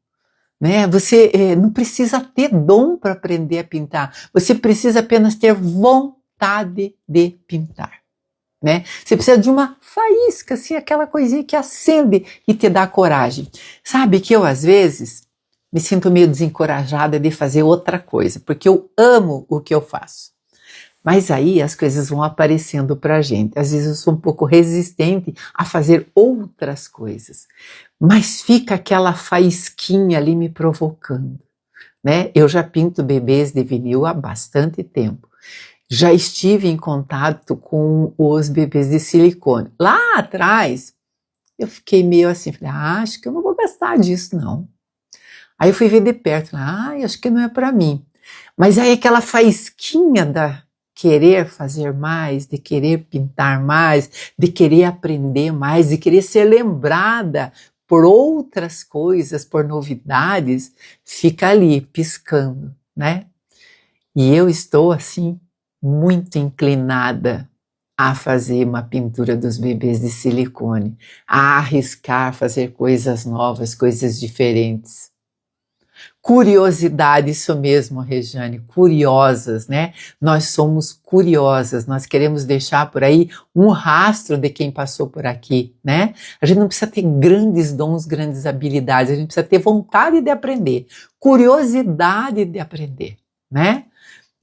A: né? Você não precisa ter dom para aprender a pintar. Você precisa apenas ter vontade de pintar, né? Você precisa de uma faísca, assim, aquela coisinha que acende e te dá coragem. Sabe que eu, às vezes, me sinto meio desencorajada de fazer outra coisa, porque eu amo o que eu faço. Mas aí as coisas vão aparecendo pra gente. Às vezes eu sou um pouco resistente a fazer outras coisas. Mas fica aquela faísquinha ali me provocando, né? Eu já pinto bebês de vinil há bastante tempo. Já estive em contato com os bebês de silicone. Lá atrás, eu fiquei meio assim, falei, acho que eu não vou gostar disso, não. Aí eu fui ver de perto, acho que não é para mim. Mas aí aquela faísquinha da querer fazer mais, de querer pintar mais, de querer aprender mais, de querer ser lembrada por outras coisas, por novidades, fica ali piscando, né? E eu estou assim muito inclinada a fazer uma pintura dos bebês de silicone, a arriscar fazer coisas novas, coisas diferentes. Curiosidade, isso mesmo, Regiane, curiosas, né? Nós somos curiosas, nós queremos deixar por aí um rastro de quem passou por aqui, né? A gente não precisa ter grandes dons, grandes habilidades, a gente precisa ter vontade de aprender, curiosidade de aprender, né?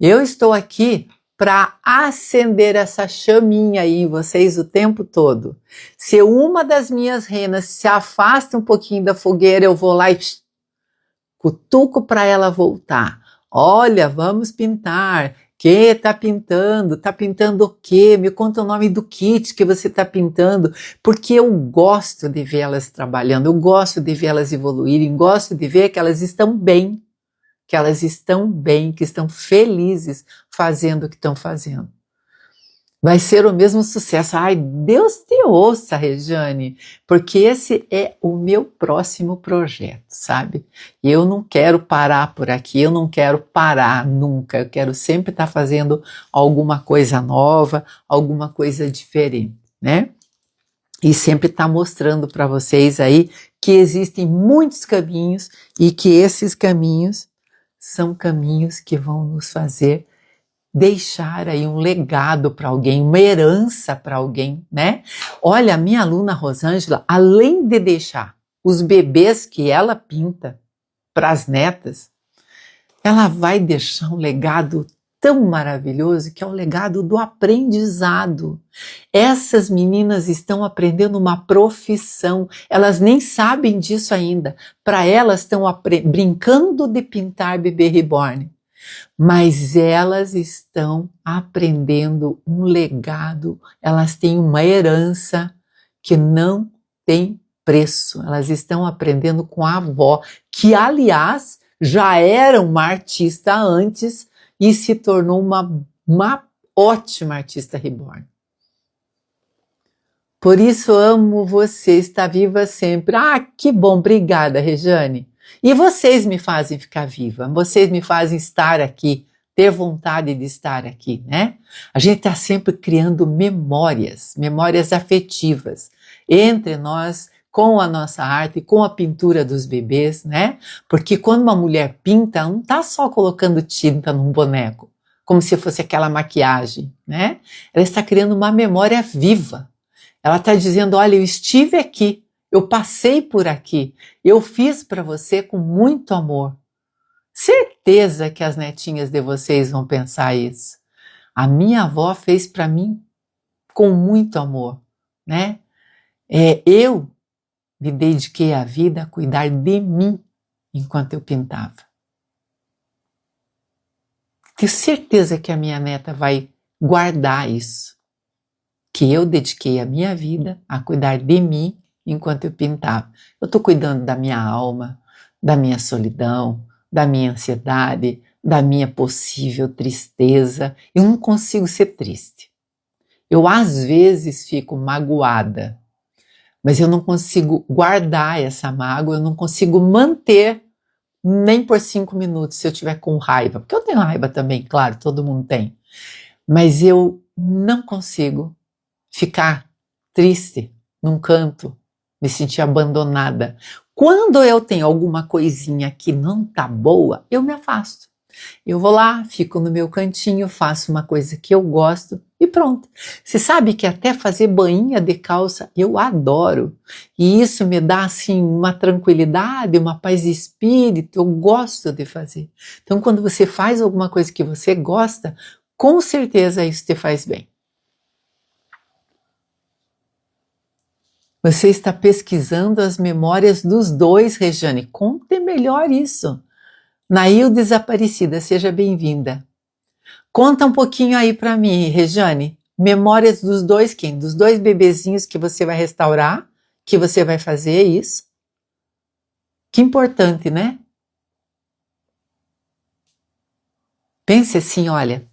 A: Eu estou aqui para acender essa chaminha aí em vocês o tempo todo. Se uma das minhas renas se afasta um pouquinho da fogueira, eu vou lá e cutuco para ela voltar. Olha, vamos pintar. Que tá pintando? Tá pintando o quê? Me conta o nome do kit que você tá pintando, porque eu gosto de ver elas trabalhando, eu gosto de ver elas evoluírem, gosto de ver que elas estão bem, que estão felizes fazendo o que estão fazendo. Vai ser o mesmo sucesso. Ai, Deus te ouça, Regiane, porque esse é o meu próximo projeto, sabe? E eu não quero parar por aqui, eu não quero parar nunca, eu quero sempre estar fazendo alguma coisa nova, alguma coisa diferente, né? E sempre estar mostrando para vocês aí que existem muitos caminhos e que esses caminhos são caminhos que vão nos fazer deixar aí um legado para alguém, uma herança para alguém, né? Olha, a minha aluna Rosângela, além de deixar os bebês que ela pinta para as netas, ela vai deixar um legado tão maravilhoso que é o legado do aprendizado. Essas meninas estão aprendendo uma profissão, elas nem sabem disso ainda. Para elas estão brincando de pintar bebê reborn. Mas elas estão aprendendo um legado, elas têm uma herança que não tem preço. Elas estão aprendendo com a avó, que aliás já era uma artista antes e se tornou uma ótima artista reborn. Por isso amo você, está viva sempre. Ah, que bom, obrigada, Regiane. E vocês me fazem ficar viva, vocês me fazem estar aqui, ter vontade de estar aqui, né? A gente está sempre criando memórias, memórias afetivas entre nós, com a nossa arte, com a pintura dos bebês, né? Porque quando uma mulher pinta, não está só colocando tinta num boneco, como se fosse aquela maquiagem, né? Ela está criando uma memória viva. Ela está dizendo, olha, eu estive aqui, eu passei por aqui, eu fiz para você com muito amor. Certeza que as netinhas de vocês vão pensar isso. A minha avó fez para mim com muito amor, né? Eu me dediquei a vida a cuidar de mim enquanto eu pintava. Tenho certeza que a minha neta vai guardar isso, que eu dediquei a minha vida a cuidar de mim enquanto eu pintava. Eu estou cuidando da minha alma, da minha solidão, da minha ansiedade, da minha possível tristeza. Eu não consigo ser triste. Eu às vezes fico magoada, mas eu não consigo guardar essa mágoa, eu não consigo manter nem por 5 minutos se eu tiver com raiva. Porque eu tenho raiva também, claro, todo mundo tem. Mas eu não consigo ficar triste num canto, me sentir abandonada. Quando eu tenho alguma coisinha que não tá boa, eu me afasto. Eu vou lá, fico no meu cantinho, faço uma coisa que eu gosto e pronto. Você sabe que até fazer bainha de calça eu adoro. E isso me dá assim uma tranquilidade, uma paz de espírito, eu gosto de fazer. Então quando você faz alguma coisa que você gosta, com certeza isso te faz bem. Você está pesquisando as memórias dos dois, Regiane. Conte melhor isso. Naildes Aparecida, seja bem-vinda. Conta um pouquinho aí para mim, Regiane. Memórias dos dois quem? Dos dois bebezinhos que você vai restaurar, que você vai fazer isso. Que importante, né? Pense assim, olha,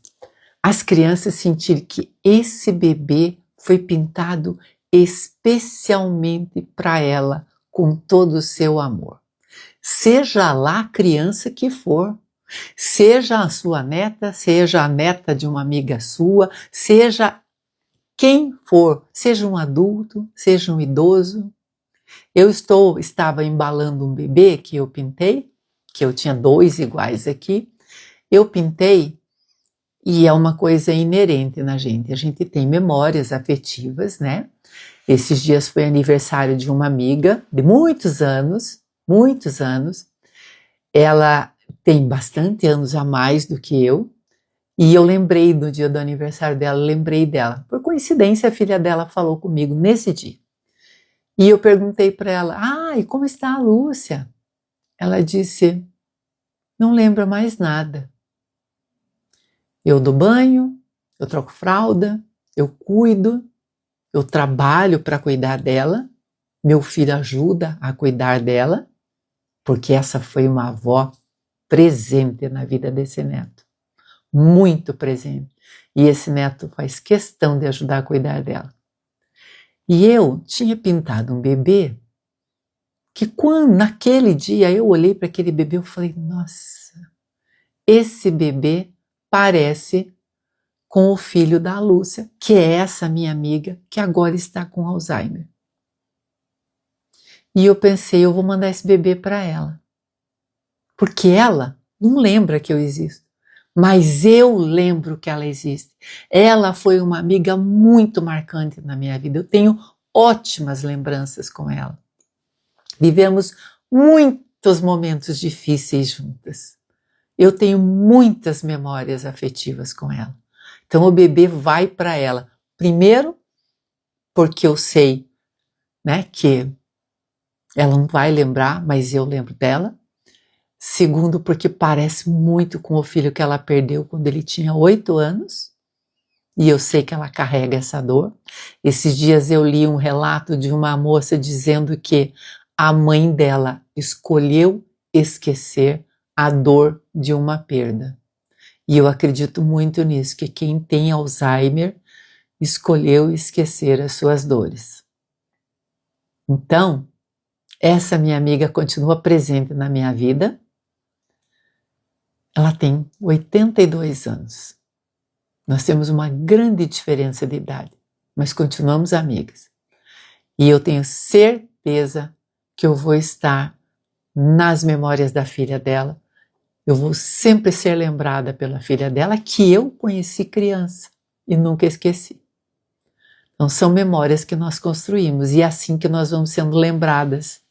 A: as crianças sentirem que esse bebê foi pintado especialmente para ela, com todo o seu amor. Seja lá a criança que for, seja a sua neta, seja a neta de uma amiga sua, seja quem for, seja um adulto, seja um idoso. Eu estava embalando um bebê que eu pintei, que eu tinha 2 iguais aqui. Eu pintei e é uma coisa inerente na gente. A gente tem memórias afetivas, né? Esses dias foi aniversário de uma amiga de muitos anos. Ela tem bastante anos a mais do que eu. E eu lembrei do dia do aniversário dela, lembrei dela. Por coincidência, a filha dela falou comigo nesse dia. E eu perguntei para ela, e como está a Lúcia? Ela disse, não lembra mais nada. Eu dou banho, eu troco fralda, eu cuido, eu trabalho para cuidar dela, meu filho ajuda a cuidar dela, porque essa foi uma avó presente na vida desse neto, muito presente. E esse neto faz questão de ajudar a cuidar dela. E eu tinha pintado um bebê que naquele dia eu olhei para aquele bebê e falei, nossa, esse bebê parece com o filho da Lúcia, que é essa minha amiga que agora está com Alzheimer. E eu pensei, eu vou mandar esse bebê para ela. Porque ela não lembra que eu existo, mas eu lembro que ela existe. Ela foi uma amiga muito marcante na minha vida. Eu tenho ótimas lembranças com ela. Vivemos muitos momentos difíceis juntas. Eu tenho muitas memórias afetivas com ela. Então o bebê vai para ela. Primeiro, porque eu sei, né, que ela não vai lembrar, mas eu lembro dela. Segundo, porque parece muito com o filho que ela perdeu quando ele tinha 8 anos. E eu sei que ela carrega essa dor. Esses dias eu li um relato de uma moça dizendo que a mãe dela escolheu esquecer a dor de uma perda. E eu acredito muito nisso, que quem tem Alzheimer escolheu esquecer as suas dores. Então, essa minha amiga continua presente na minha vida. Ela tem 82 anos. Nós temos uma grande diferença de idade, mas continuamos amigas. E eu tenho certeza que eu vou estar nas memórias da filha dela. Eu vou sempre ser lembrada pela filha dela, que eu conheci criança e nunca esqueci. Então são memórias que nós construímos e é assim que nós vamos sendo lembradas.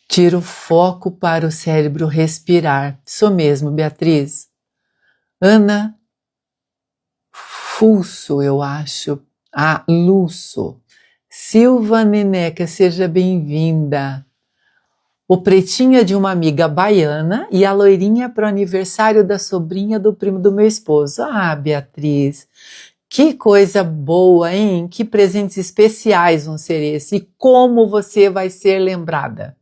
A: Tira o foco para o cérebro respirar. Isso mesmo, Beatriz. Ana Fulso, eu acho. Lúcio. Silva Neneca, seja bem-vinda. O pretinho é de uma amiga baiana e a loirinha para o aniversário da sobrinha do primo do meu esposo. Beatriz, que coisa boa, hein? Que presentes especiais vão ser esses e como você vai ser lembrada.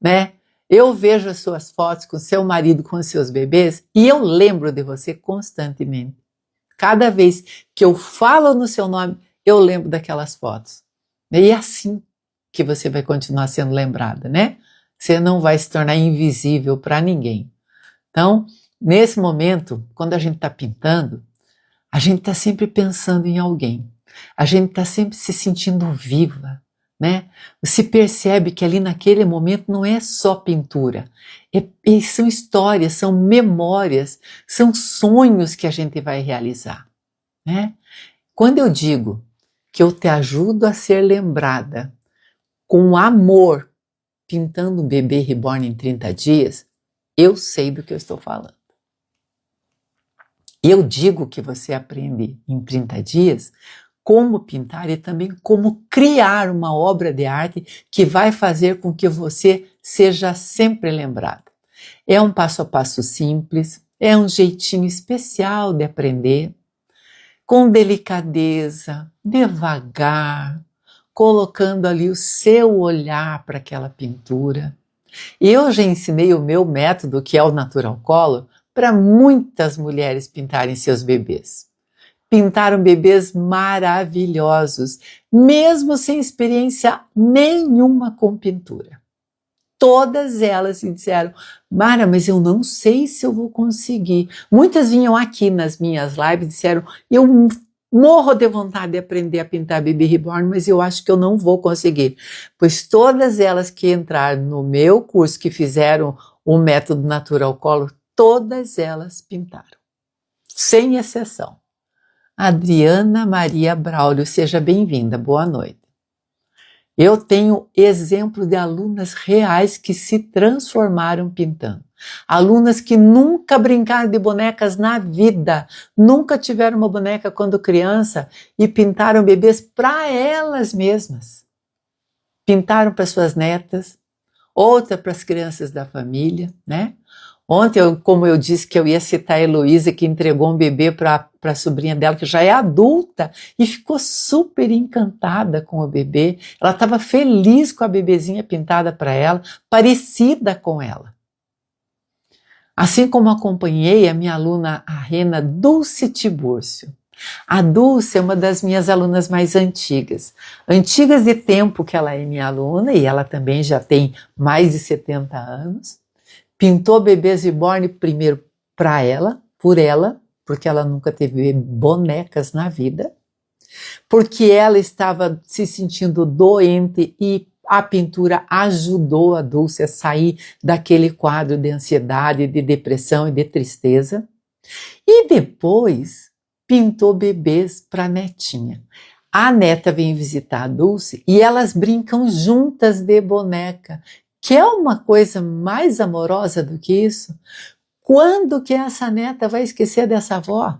A: Né? Eu vejo as suas fotos com seu marido, com seus bebês e eu lembro de você constantemente. Cada vez que eu falo no seu nome, eu lembro daquelas fotos. E é assim que você vai continuar sendo lembrada, né? Você não vai se tornar invisível para ninguém. Então, nesse momento, quando a gente está pintando, a gente está sempre pensando em alguém. A gente está sempre se sentindo viva. Né? Você percebe que ali naquele momento não é só pintura, são histórias, são memórias, são sonhos que a gente vai realizar. Né? Quando eu digo que eu te ajudo a ser lembrada com amor, pintando um bebê reborn em 30 dias, eu sei do que eu estou falando. Eu digo que você aprende em 30 dias como pintar e também como criar uma obra de arte que vai fazer com que você seja sempre lembrada. É um passo a passo simples, é um jeitinho especial de aprender, com delicadeza, devagar, colocando ali o seu olhar para aquela pintura. E eu já ensinei o meu método, que é o Natural Color, para muitas mulheres pintarem seus bebês. Pintaram bebês maravilhosos, mesmo sem experiência nenhuma com pintura. Todas elas me disseram, Mara, mas eu não sei se eu vou conseguir. Muitas vinham aqui nas minhas lives e disseram, eu morro de vontade de aprender a pintar bebê reborn, mas eu acho que eu não vou conseguir. Pois todas elas que entraram no meu curso, que fizeram o método Natural Color, todas elas pintaram, sem exceção. Adriana Maria Braulio, seja bem-vinda, boa noite. Eu tenho exemplo de alunas reais que se transformaram pintando. Alunas que nunca brincaram de bonecas na vida, nunca tiveram uma boneca quando criança e pintaram bebês para elas mesmas. Pintaram para suas netas, outra para as crianças da família, né? Ontem, como eu disse que eu ia citar a Heloísa, que entregou um bebê para a sobrinha dela, que já é adulta, e ficou super encantada com o bebê. Ela estava feliz com a bebezinha pintada para ela, parecida com ela. Assim como acompanhei a minha aluna, a Rena Dulce Tibúrcio. A Dulce é uma das minhas alunas mais antigas. Antigas de tempo que ela é minha aluna, e ela também já tem mais de 70 anos. Pintou bebês reborn primeiro para ela, por ela, porque ela nunca teve bonecas na vida, porque ela estava se sentindo doente e a pintura ajudou a Dulce a sair daquele quadro de ansiedade, de depressão e de tristeza. E depois pintou bebês para a netinha. A neta vem visitar a Dulce e elas brincam juntas de boneca. Quer uma coisa mais amorosa do que isso? Quando que essa neta vai esquecer dessa avó?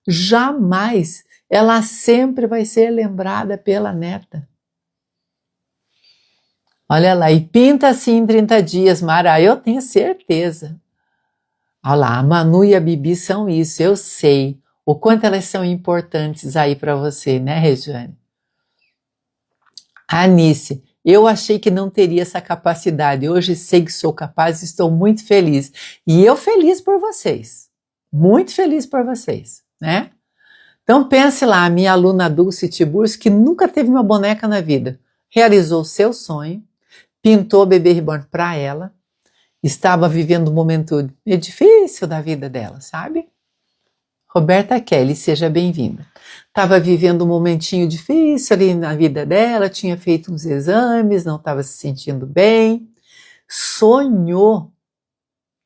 A: Jamais. Ela sempre vai ser lembrada pela neta. Olha lá, e pinta assim em 30 dias, Mara, eu tenho certeza. Olha lá, a Manu e a Bibi são isso, eu sei. O quanto elas são importantes aí para você, né, Regiane? Anice, eu achei que não teria essa capacidade, hoje sei que sou capaz e estou muito feliz. E eu feliz por vocês, muito feliz por vocês, né? Então pense lá, a minha aluna Dulce Tibúrcio, que nunca teve uma boneca na vida, realizou seu sonho, pintou o bebê reborn para ela, estava vivendo um momento difícil da vida dela, sabe? Roberta Kelly, seja bem-vinda. Estava vivendo um momentinho difícil ali na vida dela, tinha feito uns exames, não estava se sentindo bem, sonhou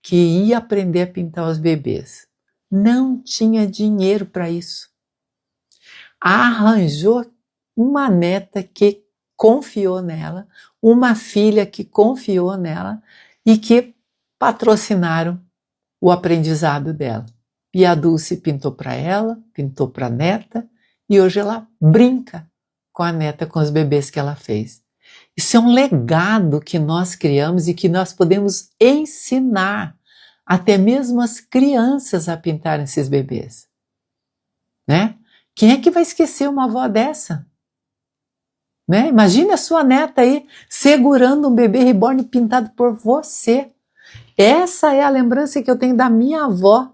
A: que ia aprender a pintar os bebês. Não tinha dinheiro para isso. Arranjou uma neta que confiou nela, uma filha que confiou nela e que patrocinaram o aprendizado dela. E a Dulce pintou para ela, pintou para a neta, e hoje ela brinca com a neta, com os bebês que ela fez. Isso é um legado que nós criamos e que nós podemos ensinar até mesmo as crianças a pintarem esses bebês. Né? Quem é que vai esquecer uma avó dessa? Né? Imagine a sua neta aí segurando um bebê reborn pintado por você. Essa é a lembrança que eu tenho da minha avó.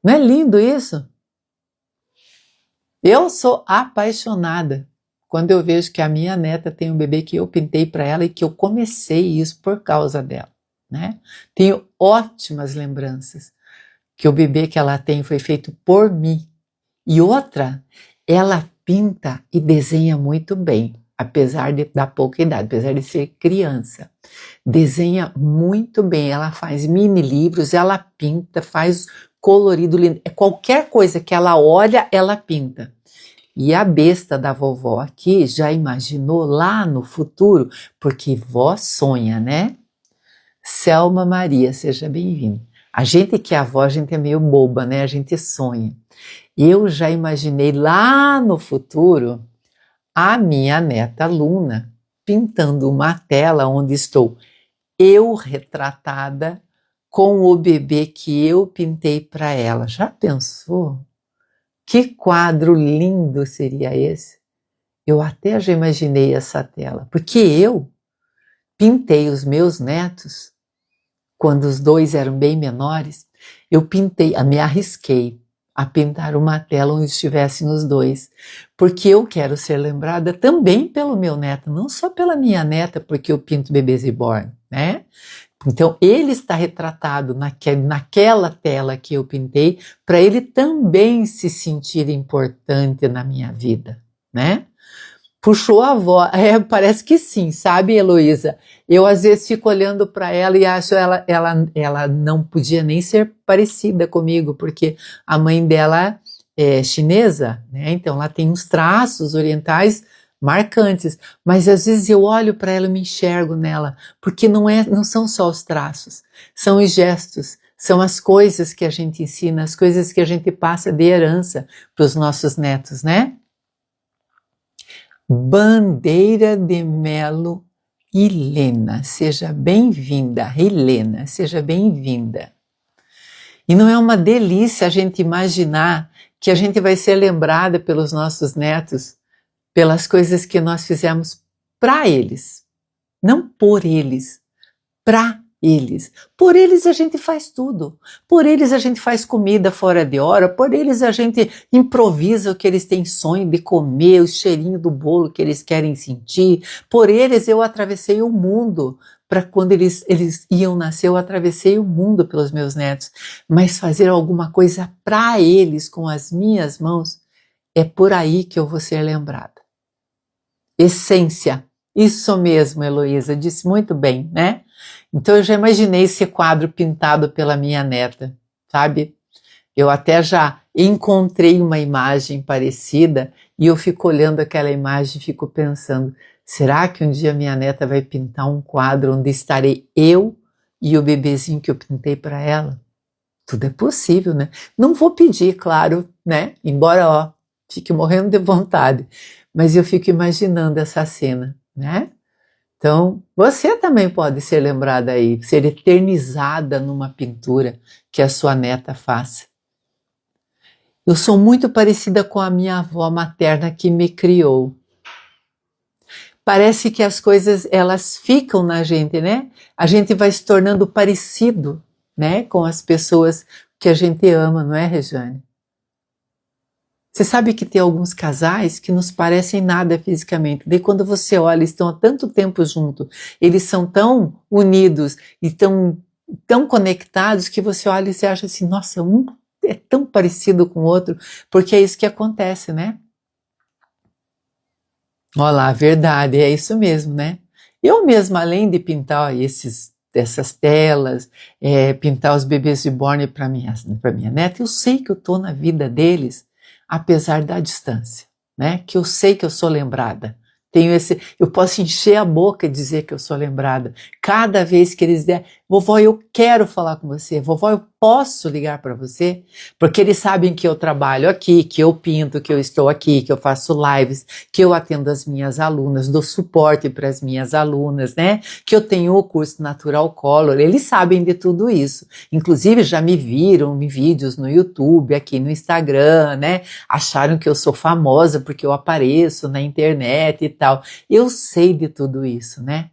A: Não é lindo isso? Eu sou apaixonada quando eu vejo que a minha neta tem um bebê que eu pintei para ela e que eu comecei isso por causa dela, né? Tenho ótimas lembranças que o bebê que ela tem foi feito por mim. E outra, ela pinta e desenha muito bem, apesar da pouca idade, apesar de ser criança. Desenha muito bem, ela faz mini livros, ela pinta, faz colorido lindo. Qualquer coisa que ela olha, ela pinta. E a besta da vovó aqui já imaginou lá no futuro, porque vó sonha, né? Selma Maria, seja bem-vinda. A gente que é avó, a gente é meio boba, né? A gente sonha. Eu já imaginei lá no futuro a minha neta Luna pintando uma tela onde estou eu retratada com o bebê que eu pintei para ela. Já pensou? Que quadro lindo seria esse? Eu até já imaginei essa tela, porque eu pintei os meus netos, quando os dois eram bem menores, eu pintei, me arrisquei a pintar uma tela onde estivessem os dois, porque eu quero ser lembrada também pelo meu neto, não só pela minha neta, porque eu pinto bebês reborn, né? Então, ele está retratado naquela tela que eu pintei, para ele também se sentir importante na minha vida, né? Puxou a avó, parece que sim, sabe, Heloísa? Eu às vezes fico olhando para ela e acho ela não podia nem ser parecida comigo, porque a mãe dela é chinesa, né? Então ela tem uns traços orientais marcantes, mas às vezes eu olho para ela e me enxergo nela, porque não são só os traços, são os gestos, são as coisas que a gente ensina, as coisas que a gente passa de herança para os nossos netos, né? Bandeira de Melo Helena, seja bem-vinda. Helena, seja bem-vinda. E não é uma delícia a gente imaginar que a gente vai ser lembrada pelos nossos netos pelas coisas que nós fizemos para eles, não por eles, para eles. Por eles a gente faz tudo. Por eles a gente faz comida fora de hora, por eles a gente improvisa o que eles têm sonho de comer, o cheirinho do bolo que eles querem sentir. Por eles eu atravessei o mundo. Para quando eles iam nascer, eu atravessei o mundo pelos meus netos. Mas fazer alguma coisa para eles com as minhas mãos, é por aí que eu vou ser lembrada. Essência. Isso mesmo, Heloísa, disse muito bem, né? Então eu já imaginei esse quadro pintado pela minha neta, sabe? Eu até já encontrei uma imagem parecida e eu fico olhando aquela imagem e fico pensando, será que um dia minha neta vai pintar um quadro onde estarei eu e o bebezinho que eu pintei para ela? Tudo é possível, né? Não vou pedir, claro, né? Embora, ó, fique morrendo de vontade, mas eu fico imaginando essa cena, né? Então, você também pode ser lembrada aí, ser eternizada numa pintura que a sua neta faça. Eu sou muito parecida com a minha avó materna que me criou. Parece que as coisas, elas ficam na gente, né? A gente vai se tornando parecido, né? Com as pessoas que a gente ama, não é, Rejane? Você sabe que tem alguns casais que nos parecem nada fisicamente. Daí quando você olha, eles estão há tanto tempo juntos, eles são tão unidos e tão conectados que você olha e você acha assim, nossa, um é tão parecido com o outro, porque é isso que acontece, né? Olha lá, verdade, é isso mesmo, né? Eu mesma, além de pintar essas telas, pintar os bebês reborn para minha neta, eu sei que eu estou na vida deles, apesar da distância, né? Que eu sei que eu sou lembrada. Eu posso encher a boca e dizer que eu sou lembrada. Cada vez que eles der, vovó, eu quero falar com você, vovó, eu posso ligar para você, porque eles sabem que eu trabalho aqui, que eu pinto, que eu estou aqui, que eu faço lives, que eu atendo as minhas alunas, dou suporte para as minhas alunas, né? Que eu tenho o curso Natural Color, eles sabem de tudo isso. Inclusive já me viram em vídeos no YouTube, aqui no Instagram, né? Acharam que eu sou famosa porque eu apareço na internet e tal. Eu sei de tudo isso, né?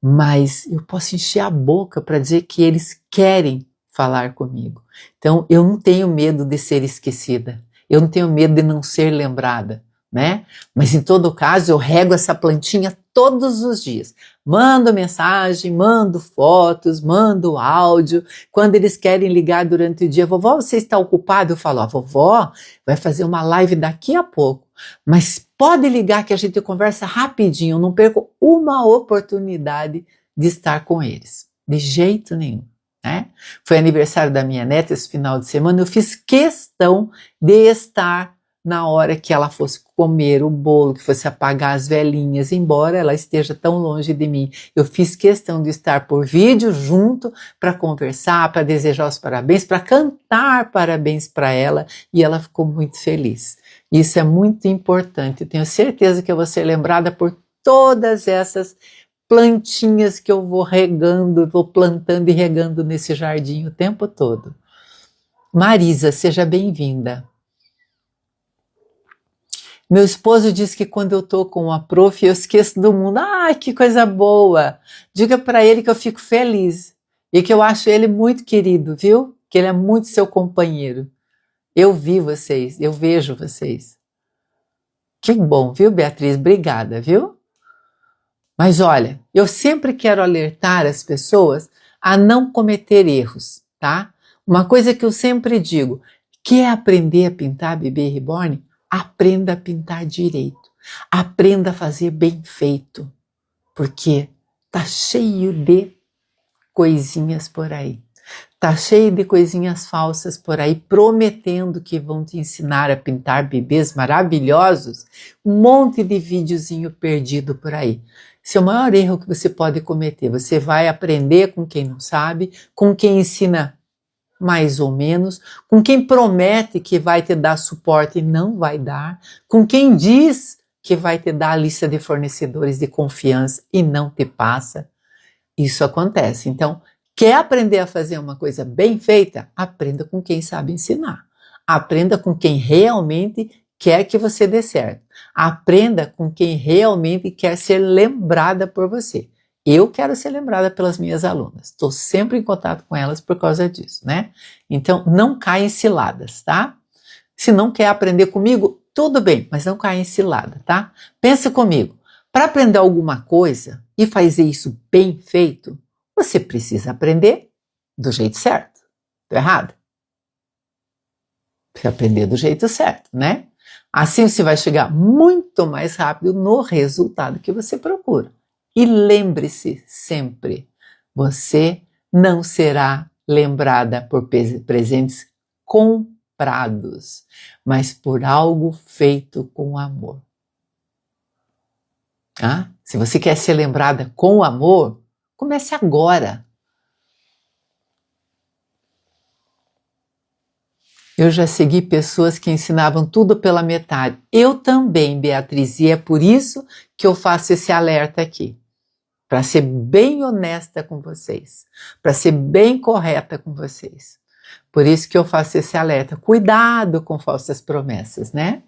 A: Mas eu posso encher a boca para dizer que eles querem falar comigo. Então, eu não tenho medo de ser esquecida. Eu não tenho medo de não ser lembrada, né? Mas em todo caso, eu rego essa plantinha todos os dias. Mando mensagem, mando fotos, mando áudio. Quando eles querem ligar durante o dia, vovó, você está ocupado? Eu falo, a vovó vai fazer uma live daqui a pouco. Mas pode ligar que a gente conversa rapidinho, eu não perco uma oportunidade de estar com eles. De jeito nenhum, né? Foi aniversário da minha neta esse final de semana, eu fiz questão de estar na hora que ela fosse comer o bolo, que fosse apagar as velinhas, embora ela esteja tão longe de mim. Eu fiz questão de estar por vídeo junto para conversar, para desejar os parabéns, para cantar parabéns para ela, e ela ficou muito feliz. Isso é muito importante. Eu tenho certeza que eu vou ser lembrada por todas essas plantinhas que eu vou regando, vou plantando e regando nesse jardim o tempo todo. Marisa, seja bem-vinda. Meu esposo diz que quando eu estou com a prof, eu esqueço do mundo. Ai, que coisa boa! Diga para ele que eu fico feliz e que eu acho ele muito querido, viu? Que ele é muito seu companheiro. Eu vi vocês, eu vejo vocês. Que bom, viu, Beatriz? Obrigada, viu? Mas olha, eu sempre quero alertar as pessoas a não cometer erros, tá? Uma coisa que eu sempre digo, quer aprender a pintar bebê reborn? Aprenda a pintar direito. Aprenda a fazer bem feito, porque tá cheio de coisinhas por aí. Tá cheio de coisinhas falsas por aí, prometendo que vão te ensinar a pintar bebês maravilhosos. Um monte de videozinho perdido por aí. Esse é o maior erro que você pode cometer. Você vai aprender com quem não sabe, com quem ensina mais ou menos, com quem promete que vai te dar suporte e não vai dar, com quem diz que vai te dar a lista de fornecedores de confiança e não te passa. Isso acontece. Então, quer aprender a fazer uma coisa bem feita? Aprenda com quem sabe ensinar. Aprenda com quem realmente quer que você dê certo. Aprenda com quem realmente quer ser lembrada por você. Eu quero ser lembrada pelas minhas alunas. Estou sempre em contato com elas por causa disso, né? Então, não caia em ciladas, tá? Se não quer aprender comigo, tudo bem, mas não caia em cilada, tá? Pensa comigo. Para aprender alguma coisa e fazer isso bem feito, você precisa aprender do jeito certo. Tô errado? Precisa aprender do jeito certo, né? Assim você vai chegar muito mais rápido no resultado que você procura. E lembre-se sempre, você não será lembrada por presentes comprados, mas por algo feito com amor. Ah, se você quer ser lembrada com amor, comece agora. Eu já segui pessoas que ensinavam tudo pela metade. Eu também, Beatriz, e é por isso que eu faço esse alerta aqui. Para ser bem honesta com vocês, para ser bem correta com vocês. Por isso que eu faço esse alerta. Cuidado com falsas promessas, né?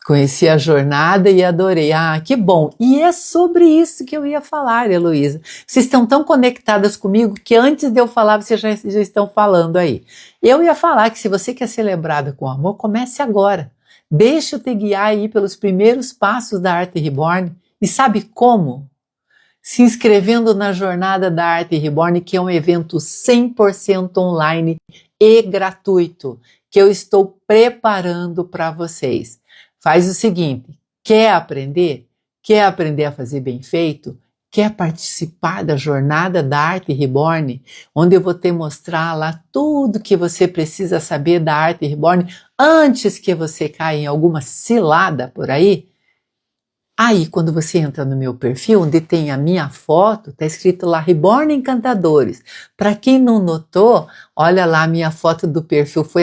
A: Conheci a jornada e adorei. Ah, que bom! E é sobre isso que eu ia falar, Heloísa. Vocês estão tão conectadas comigo que antes de eu falar, vocês já estão falando aí. Eu ia falar que se você quer ser lembrada com amor, comece agora. Deixa eu te guiar aí pelos primeiros passos da Arte Reborn. E sabe como? Se inscrevendo na Jornada da Arte Reborn, que é um evento 100% online e gratuito, que eu estou preparando para vocês. Faz o seguinte, quer aprender? Quer aprender a fazer bem feito? Quer participar da Jornada da Arte Reborn, onde eu vou te mostrar lá tudo que você precisa saber da Arte Reborn antes que você caia em alguma cilada por aí? Aí, quando você entra no meu perfil, onde tem a minha foto, está escrito lá Reborn Encantadores. Para quem não notou, olha lá a minha foto do perfil, foi